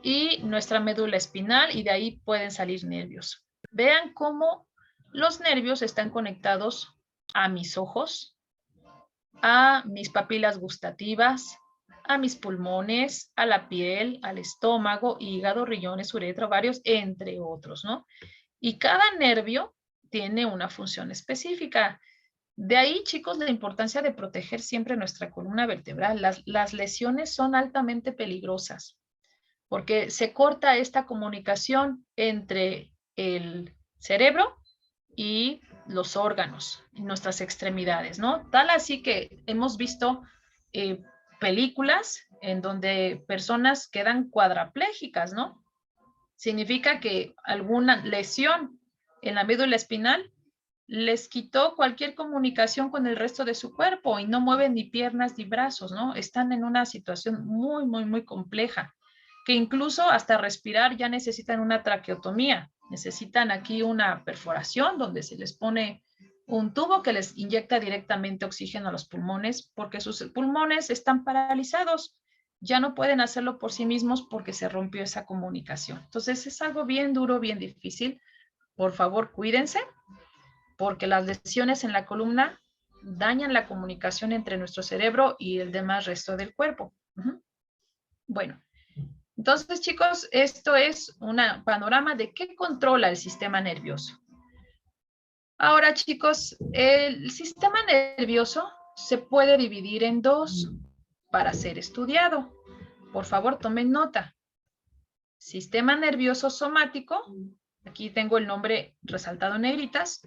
y nuestra médula espinal, y de ahí pueden salir nervios. Vean cómo los nervios están conectados a mis ojos, a mis papilas gustativas, a mis pulmones, a la piel, al estómago, hígado, riñones, uretra, ovarios, entre otros, ¿no? Y cada nervio tiene una función específica. De ahí, chicos, la importancia de proteger siempre nuestra columna vertebral. Las lesiones son altamente peligrosas porque se corta esta comunicación entre el cerebro y los órganos, nuestras extremidades, ¿no? Tal así que hemos visto películas en donde personas quedan cuadraplégicas, ¿no? Significa que alguna lesión en la médula espinal les quitó cualquier comunicación con el resto de su cuerpo y no mueven ni piernas ni brazos, ¿no? Están en una situación muy, muy, muy compleja, que incluso hasta respirar ya necesitan una traqueotomía, necesitan aquí una perforación donde se les pone un tubo que les inyecta directamente oxígeno a los pulmones porque sus pulmones están paralizados, ya no pueden hacerlo por sí mismos porque se rompió esa comunicación. Entonces es algo bien duro, bien difícil. Por favor, cuídense porque las lesiones en la columna dañan la comunicación entre nuestro cerebro y el demás resto del cuerpo. Bueno, entonces, chicos, esto es un panorama de qué controla el sistema nervioso. Ahora, chicos, el sistema nervioso se puede dividir en dos para ser estudiado. Por favor, tomen nota. Sistema nervioso somático, aquí tengo el nombre resaltado en negritas,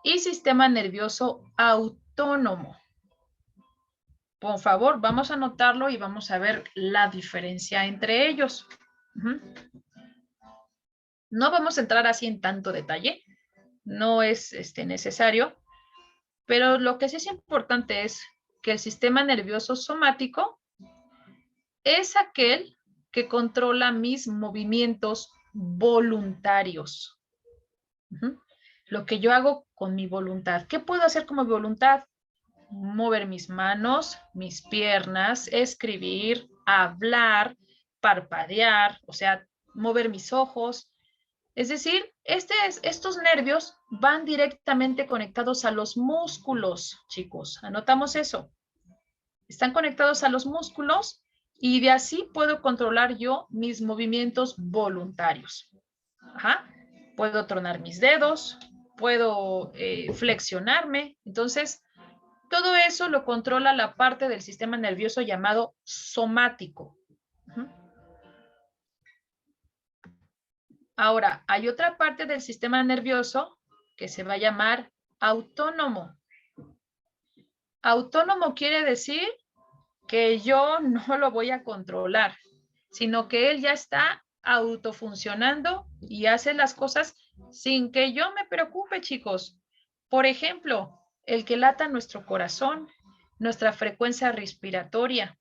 y sistema nervioso autónomo. Por favor, vamos a anotarlo y vamos a ver la diferencia entre ellos. No vamos a entrar así en tanto detalle, no es necesario, pero lo que sí es importante es que el sistema nervioso somático es aquel que controla mis movimientos voluntarios. Lo que yo hago con mi voluntad. ¿Qué puedo hacer con mi voluntad? Mover mis manos, mis piernas, escribir, hablar, parpadear, o sea, mover mis ojos. Es decir, estos nervios van directamente conectados a los músculos, chicos. Anotamos eso. Están conectados a los músculos y de así puedo controlar yo mis movimientos voluntarios. Puedo tronar mis dedos, puedo flexionarme. Entonces, todo eso lo controla la parte del sistema nervioso llamado somático. Ahora, hay otra parte del sistema nervioso que se va a llamar autónomo. Autónomo quiere decir que yo no lo voy a controlar, sino que él ya está autofuncionando y hace las cosas sin que yo me preocupe, chicos. Por ejemplo, el que lata nuestro corazón, nuestra frecuencia respiratoria.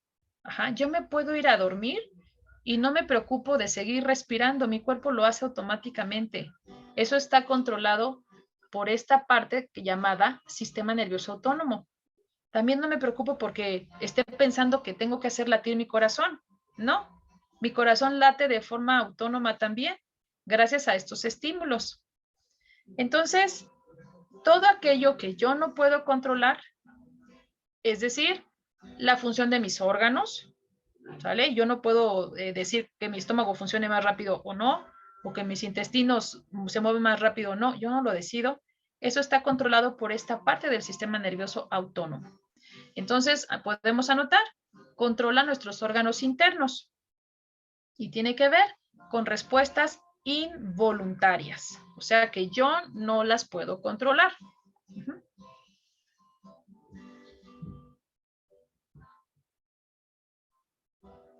Yo me puedo ir a dormir y no me preocupo de seguir respirando, mi cuerpo lo hace automáticamente. Eso está controlado por esta parte llamada sistema nervioso autónomo. También no me preocupo porque esté pensando que tengo que hacer latir mi corazón. No, mi corazón late de forma autónoma también, gracias a estos estímulos. Entonces, todo aquello que yo no puedo controlar, es decir, la función de mis órganos, ¿sale? Yo no puedo decir que mi estómago funcione más rápido o no, o que mis intestinos se mueven más rápido o no, yo no lo decido. Eso está controlado por esta parte del sistema nervioso autónomo. Entonces, podemos anotar, controla nuestros órganos internos y tiene que ver con respuestas involuntarias, o sea que yo no las puedo controlar.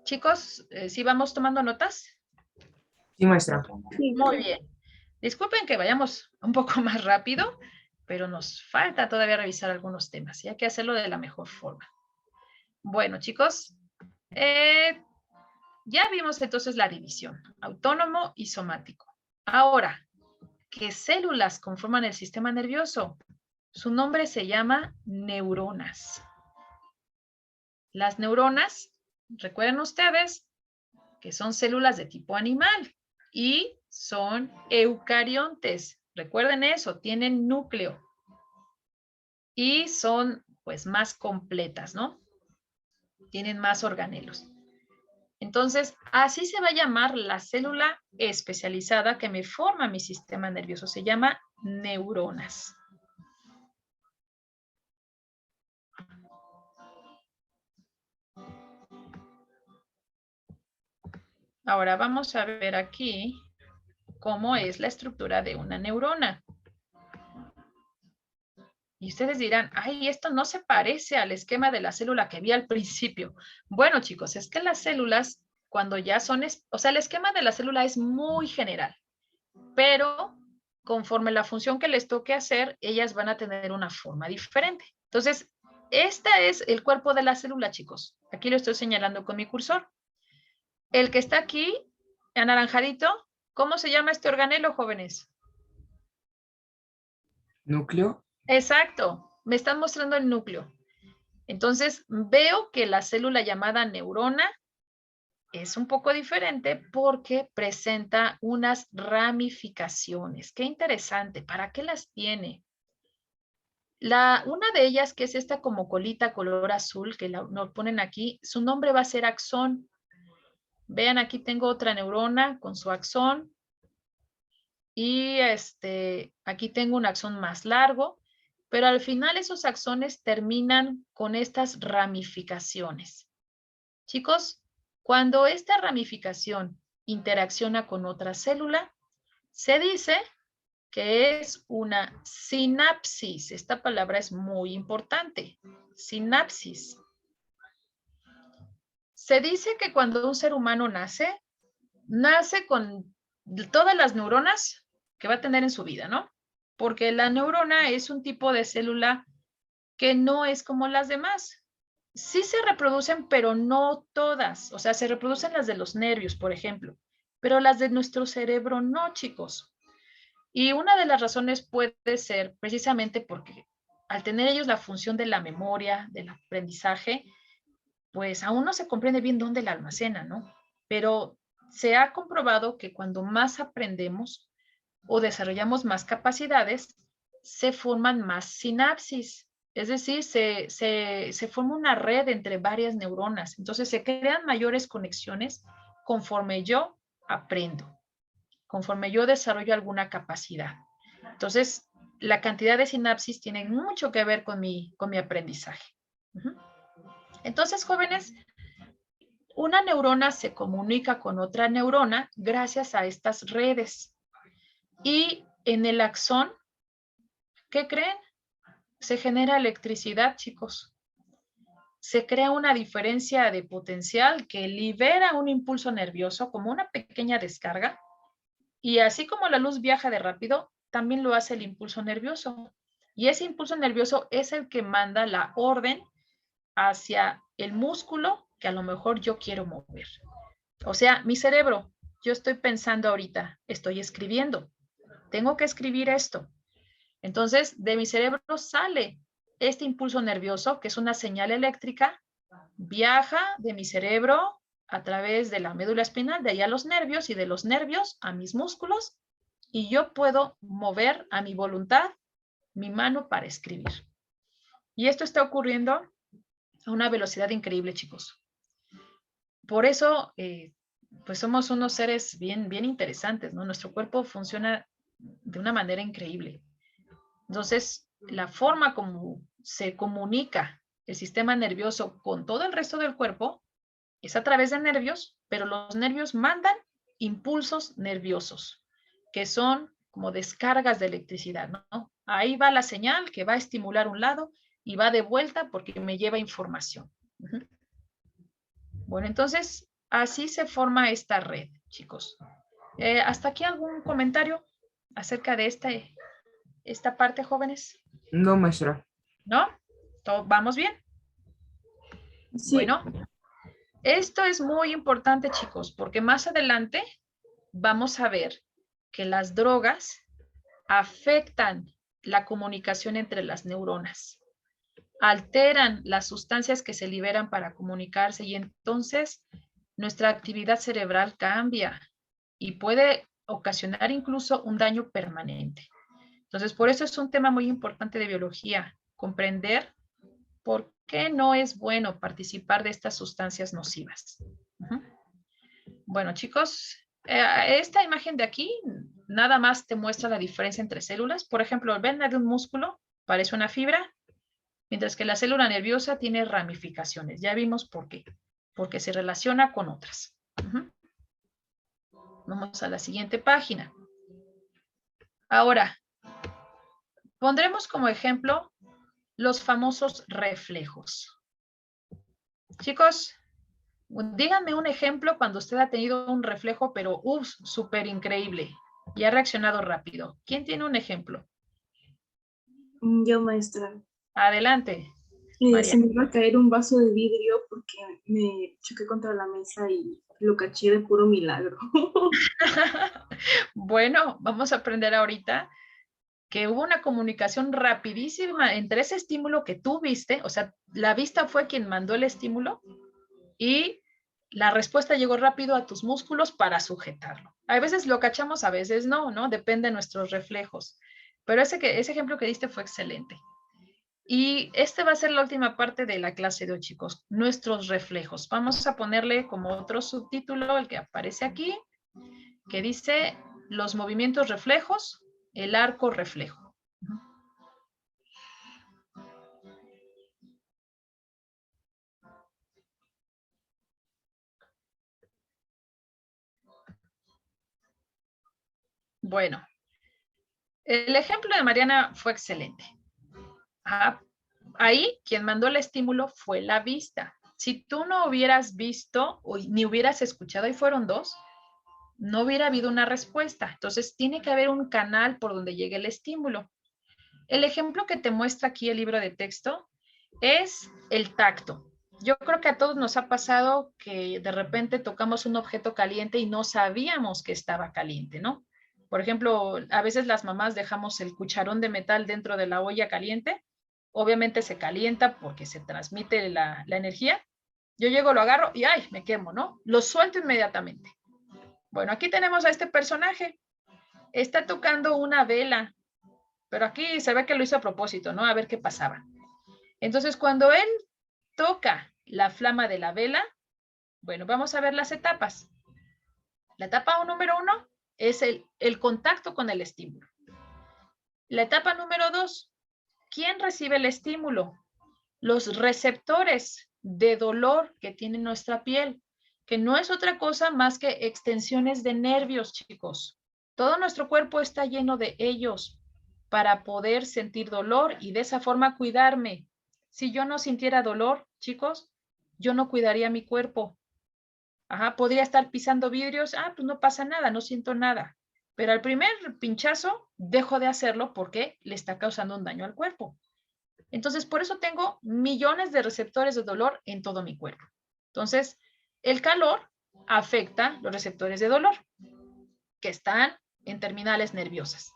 Chicos, ¿sí vamos tomando notas? Sí, maestra. Muy bien. Disculpen que vayamos un poco más rápido, pero nos falta todavía revisar algunos temas y hay que hacerlo de la mejor forma. Bueno, chicos, ya vimos entonces la división, autónomo y somático. Ahora, ¿qué células conforman el sistema nervioso? Su nombre se llama neuronas. Las neuronas, recuerden ustedes, que son células de tipo animal y son eucariontes. Recuerden eso, tienen núcleo y son pues más completas, ¿no? Tienen más organelos. Entonces, así se va a llamar la célula especializada que me forma mi sistema nervioso. Se llama neuronas. Ahora vamos a ver aquí cómo es la estructura de una neurona. Y ustedes dirán, ay, esto no se parece al esquema de la célula que vi al principio. Bueno, chicos, es que las células, cuando ya son, o sea, el esquema de la célula es muy general, pero conforme la función que les toque hacer, ellas van a tener una forma diferente. Entonces, este es el cuerpo de la célula, chicos. Aquí lo estoy señalando con mi cursor. El que está aquí, anaranjadito, ¿cómo se llama este organelo, jóvenes? Núcleo. Exacto, me están mostrando el núcleo. Entonces, veo que la célula llamada neurona es un poco diferente porque presenta unas ramificaciones. Qué interesante, ¿para qué las tiene? Una de ellas, que es esta como colita color azul, que nos ponen aquí, su nombre va a ser axón. Vean, aquí tengo otra neurona con su axón. Y aquí tengo un axón más largo, pero al final esos axones terminan con estas ramificaciones. Chicos, cuando esta ramificación interacciona con otra célula, se dice que es una sinapsis. Esta palabra es muy importante, sinapsis. Se dice que cuando un ser humano nace con todas las neuronas que va a tener en su vida, ¿no? Porque la neurona es un tipo de célula que no es como las demás. Sí se reproducen, pero no todas. O sea, se reproducen las de los nervios, por ejemplo, pero las de nuestro cerebro no, chicos. Y una de las razones puede ser precisamente porque al tener ellos la función de la memoria, del aprendizaje, pues aún no se comprende bien dónde la almacenan, ¿no? Pero se ha comprobado que cuando más aprendemos o desarrollamos más capacidades, se forman más sinapsis. Es decir, se forma una red entre varias neuronas. Entonces se crean mayores conexiones conforme yo aprendo, conforme yo desarrollo alguna capacidad. Entonces, la cantidad de sinapsis tiene mucho que ver con mi aprendizaje. Entonces, jóvenes, una neurona se comunica con otra neurona gracias a estas redes. Y en el axón, ¿qué creen? Se genera electricidad, chicos. Se crea una diferencia de potencial que libera un impulso nervioso como una pequeña descarga. Y así como la luz viaja de rápido, también lo hace el impulso nervioso. Y ese impulso nervioso es el que manda la orden hacia el músculo que a lo mejor yo quiero mover. O sea, mi cerebro, yo estoy pensando ahorita, estoy escribiendo, tengo que escribir esto. Entonces, de mi cerebro sale este impulso nervioso, que es una señal eléctrica, viaja de mi cerebro a través de la médula espinal, de ahí a los nervios y de los nervios a mis músculos, y yo puedo mover a mi voluntad mi mano para escribir. Y esto está ocurriendo a una velocidad increíble, chicos. Por eso, pues somos unos seres bien interesantes, ¿no? Nuestro cuerpo funciona de una manera increíble. Entonces, la forma como se comunica el sistema nervioso con todo el resto del cuerpo es a través de nervios, pero los nervios mandan impulsos nerviosos, que son como descargas de electricidad, ¿no? Ahí va la señal que va a estimular un lado y va de vuelta porque me lleva información. Bueno, entonces, así se forma esta red, chicos. ¿Hasta aquí algún comentario acerca de esta parte, jóvenes? No, maestra. ¿No? ¿Vamos bien? Sí. Bueno, esto es muy importante, chicos, porque más adelante vamos a ver que las drogas afectan la comunicación entre las neuronas, alteran las sustancias que se liberan para comunicarse y entonces nuestra actividad cerebral cambia y puede ocasionar incluso un daño permanente. Entonces, por eso es un tema muy importante de biología, comprender por qué no es bueno participar de estas sustancias nocivas. Bueno, chicos, esta imagen de aquí nada más te muestra la diferencia entre células. Por ejemplo, ven la de un músculo, parece una fibra, mientras que la célula nerviosa tiene ramificaciones. Ya vimos por qué. Porque se relaciona con otras. Vamos a la siguiente página. Ahora, pondremos como ejemplo los famosos reflejos. Chicos, díganme un ejemplo cuando usted ha tenido un reflejo, pero súper increíble y ha reaccionado rápido. ¿Quién tiene un ejemplo? Yo, maestra. Adelante. Se me iba a caer un vaso de vidrio porque me choqué contra la mesa y lo caché de puro milagro. Bueno, vamos a aprender ahorita que hubo una comunicación rapidísima entre ese estímulo que tú viste, o sea, la vista fue quien mandó el estímulo y la respuesta llegó rápido a tus músculos para sujetarlo. A veces lo cachamos, a veces no, ¿no? Depende de nuestros reflejos. Pero ese ejemplo que diste fue excelente. Y este va a ser la última parte de la clase de hoy, chicos, nuestros reflejos. Vamos a ponerle como otro subtítulo, el que aparece aquí, que dice los movimientos reflejos, el arco reflejo. Bueno, el ejemplo de Mariana fue excelente. Ahí quien mandó el estímulo fue la vista. Si tú no hubieras visto o ni hubieras escuchado, y fueron dos, no hubiera habido una respuesta. Entonces tiene que haber un canal por donde llegue el estímulo. El ejemplo que te muestra aquí el libro de texto es el tacto. Yo creo que a todos nos ha pasado que de repente tocamos un objeto caliente y no sabíamos que estaba caliente, ¿no? Por ejemplo, a veces las mamás dejamos el cucharón de metal dentro de la olla caliente. Obviamente se calienta porque se transmite la energía. Yo llego, lo agarro y ¡ay! Me quemo, ¿no? Lo suelto inmediatamente. Bueno, aquí tenemos a este personaje. Está tocando una vela, pero aquí se ve que lo hizo a propósito, ¿no? A ver qué pasaba. Entonces, cuando él toca la flama de la vela, bueno, vamos a ver las etapas. La etapa número 1 es el contacto con el estímulo. La etapa número 2, ¿quién recibe el estímulo? Los receptores de dolor que tiene nuestra piel, que no es otra cosa más que extensiones de nervios, chicos. Todo nuestro cuerpo está lleno de ellos para poder sentir dolor y de esa forma cuidarme. Si yo no sintiera dolor, chicos, yo no cuidaría mi cuerpo. Podría estar pisando vidrios, pues no pasa nada, no siento nada. Pero al primer pinchazo, dejo de hacerlo porque le está causando un daño al cuerpo. Entonces, por eso tengo millones de receptores de dolor en todo mi cuerpo. Entonces, el calor afecta los receptores de dolor que están en terminales nerviosas.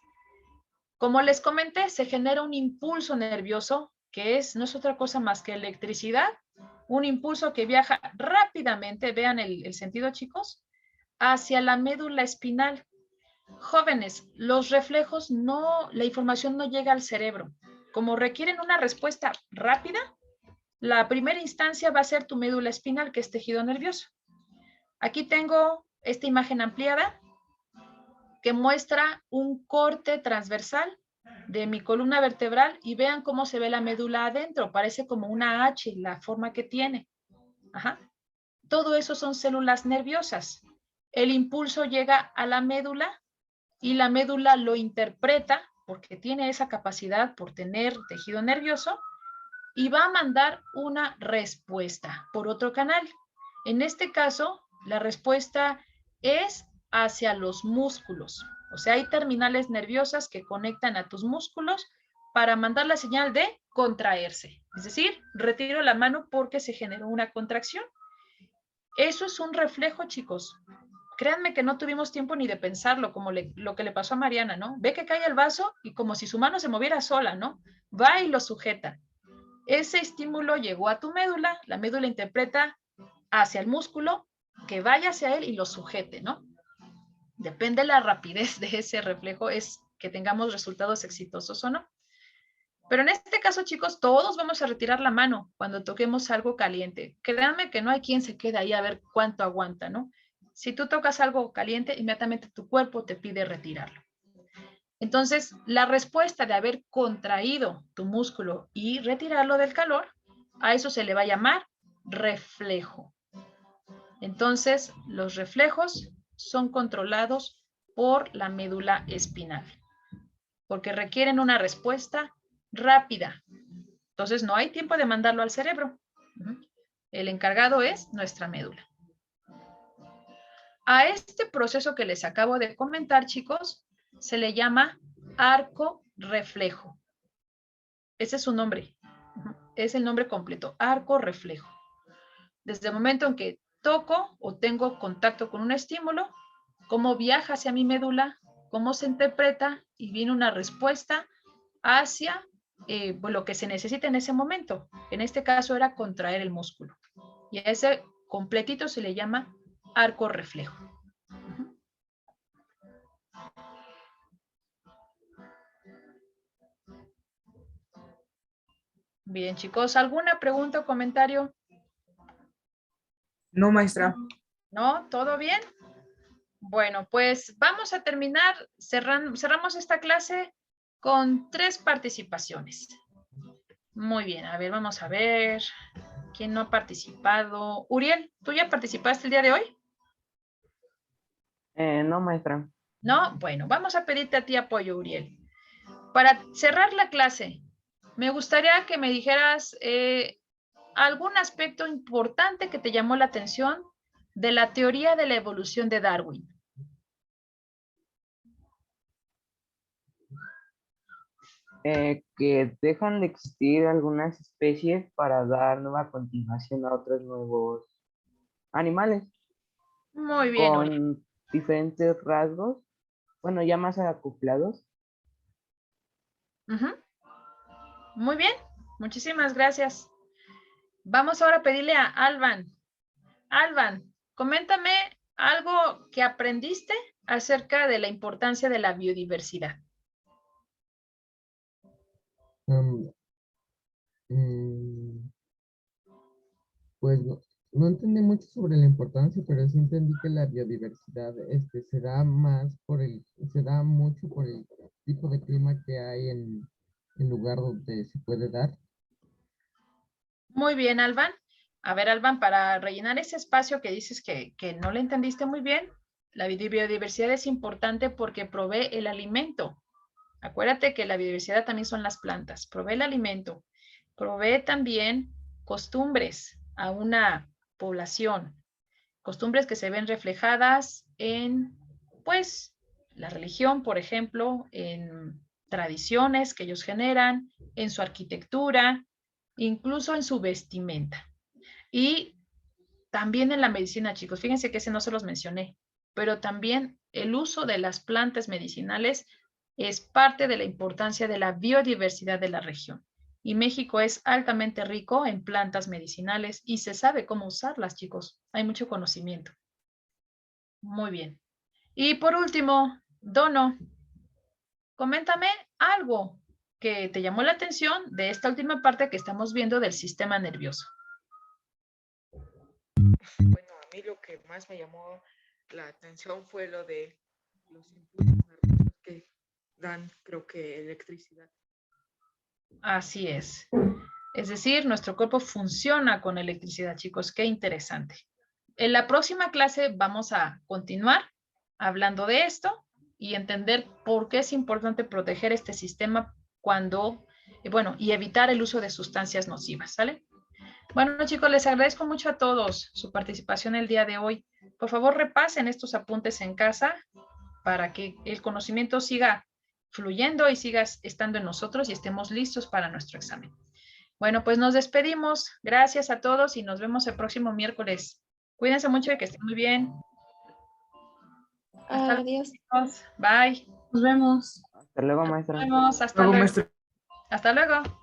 Como les comenté, se genera un impulso nervioso que no es otra cosa más que electricidad, un impulso que viaja rápidamente, vean el sentido, chicos, hacia la médula espinal. Jóvenes, los reflejos la información no llega al cerebro. Como requieren una respuesta rápida, la primera instancia va a ser tu médula espinal, que es tejido nervioso. Aquí tengo esta imagen ampliada que muestra un corte transversal de mi columna vertebral y vean cómo se ve la médula adentro. Parece como una H la forma que tiene. Ajá. Todo eso son células nerviosas. El impulso llega a la médula y la médula lo interpreta porque tiene esa capacidad por tener tejido nervioso y va a mandar una respuesta por otro canal. En este caso, la respuesta es hacia los músculos. O sea, hay terminales nerviosas que conectan a tus músculos para mandar la señal de contraerse. Es decir, retiro la mano porque se generó una contracción. Eso es un reflejo, chicos. Créanme que no tuvimos tiempo ni de pensarlo, como lo que le pasó a Mariana, ¿no? Ve que cae el vaso y como si su mano se moviera sola, ¿no? Va y lo sujeta. Ese estímulo llegó a tu médula, la médula interpreta hacia el músculo, que vaya hacia él y lo sujete, ¿no? Depende de la rapidez de ese reflejo, es que tengamos resultados exitosos o no. Pero en este caso, chicos, todos vamos a retirar la mano cuando toquemos algo caliente. Créanme que no hay quien se quede ahí a ver cuánto aguanta, ¿no? Si tú tocas algo caliente, inmediatamente tu cuerpo te pide retirarlo. Entonces, la respuesta de haber contraído tu músculo y retirarlo del calor, a eso se le va a llamar reflejo. Entonces, los reflejos son controlados por la médula espinal, porque requieren una respuesta rápida. Entonces, no hay tiempo de mandarlo al cerebro. El encargado es nuestra médula. A este proceso que les acabo de comentar, chicos, se le llama arco reflejo. Ese es su nombre. Es el nombre completo, arco reflejo. Desde el momento en que toco o tengo contacto con un estímulo, cómo viaja hacia mi médula, cómo se interpreta y viene una respuesta hacia lo que se necesita en ese momento. En este caso era contraer el músculo. Y a ese completito se le llama arco reflejo. Bien, chicos, ¿alguna pregunta o comentario? No, maestra. ¿No? ¿Todo bien? Bueno, pues vamos a terminar, cerramos esta clase con 3 participaciones. Muy bien, a ver, vamos a ver. ¿Quién no ha participado? Uriel, ¿tú ya participaste el día de hoy? No, maestra. No, bueno, vamos a pedirte a ti apoyo, Uriel. Para cerrar la clase, me gustaría que me dijeras algún aspecto importante que te llamó la atención de la teoría de la evolución de Darwin. Que dejan de existir algunas especies para dar nueva continuación a otros nuevos animales Muy bien, Uriel. con diferentes rasgos, bueno, ya más acoplados. Muy bien, muchísimas gracias. Vamos ahora a pedirle a Alban. Alban, coméntame algo que aprendiste acerca de la importancia de la biodiversidad. Pues no entendí mucho sobre la importancia, pero sí entendí que la biodiversidad se da mucho por el tipo de clima que hay en el lugar donde se puede dar. Muy bien, Alban. A ver, Alban, para rellenar ese espacio que dices que no le entendiste muy bien, la biodiversidad es importante porque provee el alimento. Acuérdate que la biodiversidad también son las plantas, provee el alimento, provee también costumbres a una población, costumbres que se ven reflejadas en, pues, la religión, por ejemplo, en tradiciones que ellos generan, en su arquitectura, incluso en su vestimenta. Y también en la medicina, chicos, fíjense que ese no se los mencioné, pero también el uso de las plantas medicinales es parte de la importancia de la biodiversidad de la región. Y México es altamente rico en plantas medicinales y se sabe cómo usarlas, chicos. Hay mucho conocimiento. Muy bien. Y por último, Dono, coméntame algo que te llamó la atención de esta última parte que estamos viendo del sistema nervioso. Bueno, a mí lo que más me llamó la atención fue lo de los impulsos nerviosos que dan, creo que, electricidad. Así es. Es decir, nuestro cuerpo funciona con electricidad, chicos. Qué interesante. En la próxima clase vamos a continuar hablando de esto y entender por qué es importante proteger este sistema cuando, bueno, y evitar el uso de sustancias nocivas, ¿sale? Bueno, chicos, les agradezco mucho a todos su participación el día de hoy. Por favor, repasen estos apuntes en casa para que el conocimiento siga fluyendo y siga estando en nosotros y estemos listos para nuestro examen. Bueno, pues nos despedimos. Gracias a todos y nos vemos el próximo miércoles. Cuídense mucho y que estén muy bien. Hasta Adiós. luego. Bye. Nos vemos. Hasta luego, maestra. Nos vemos. Hasta Luego, luego. maestro. Hasta luego.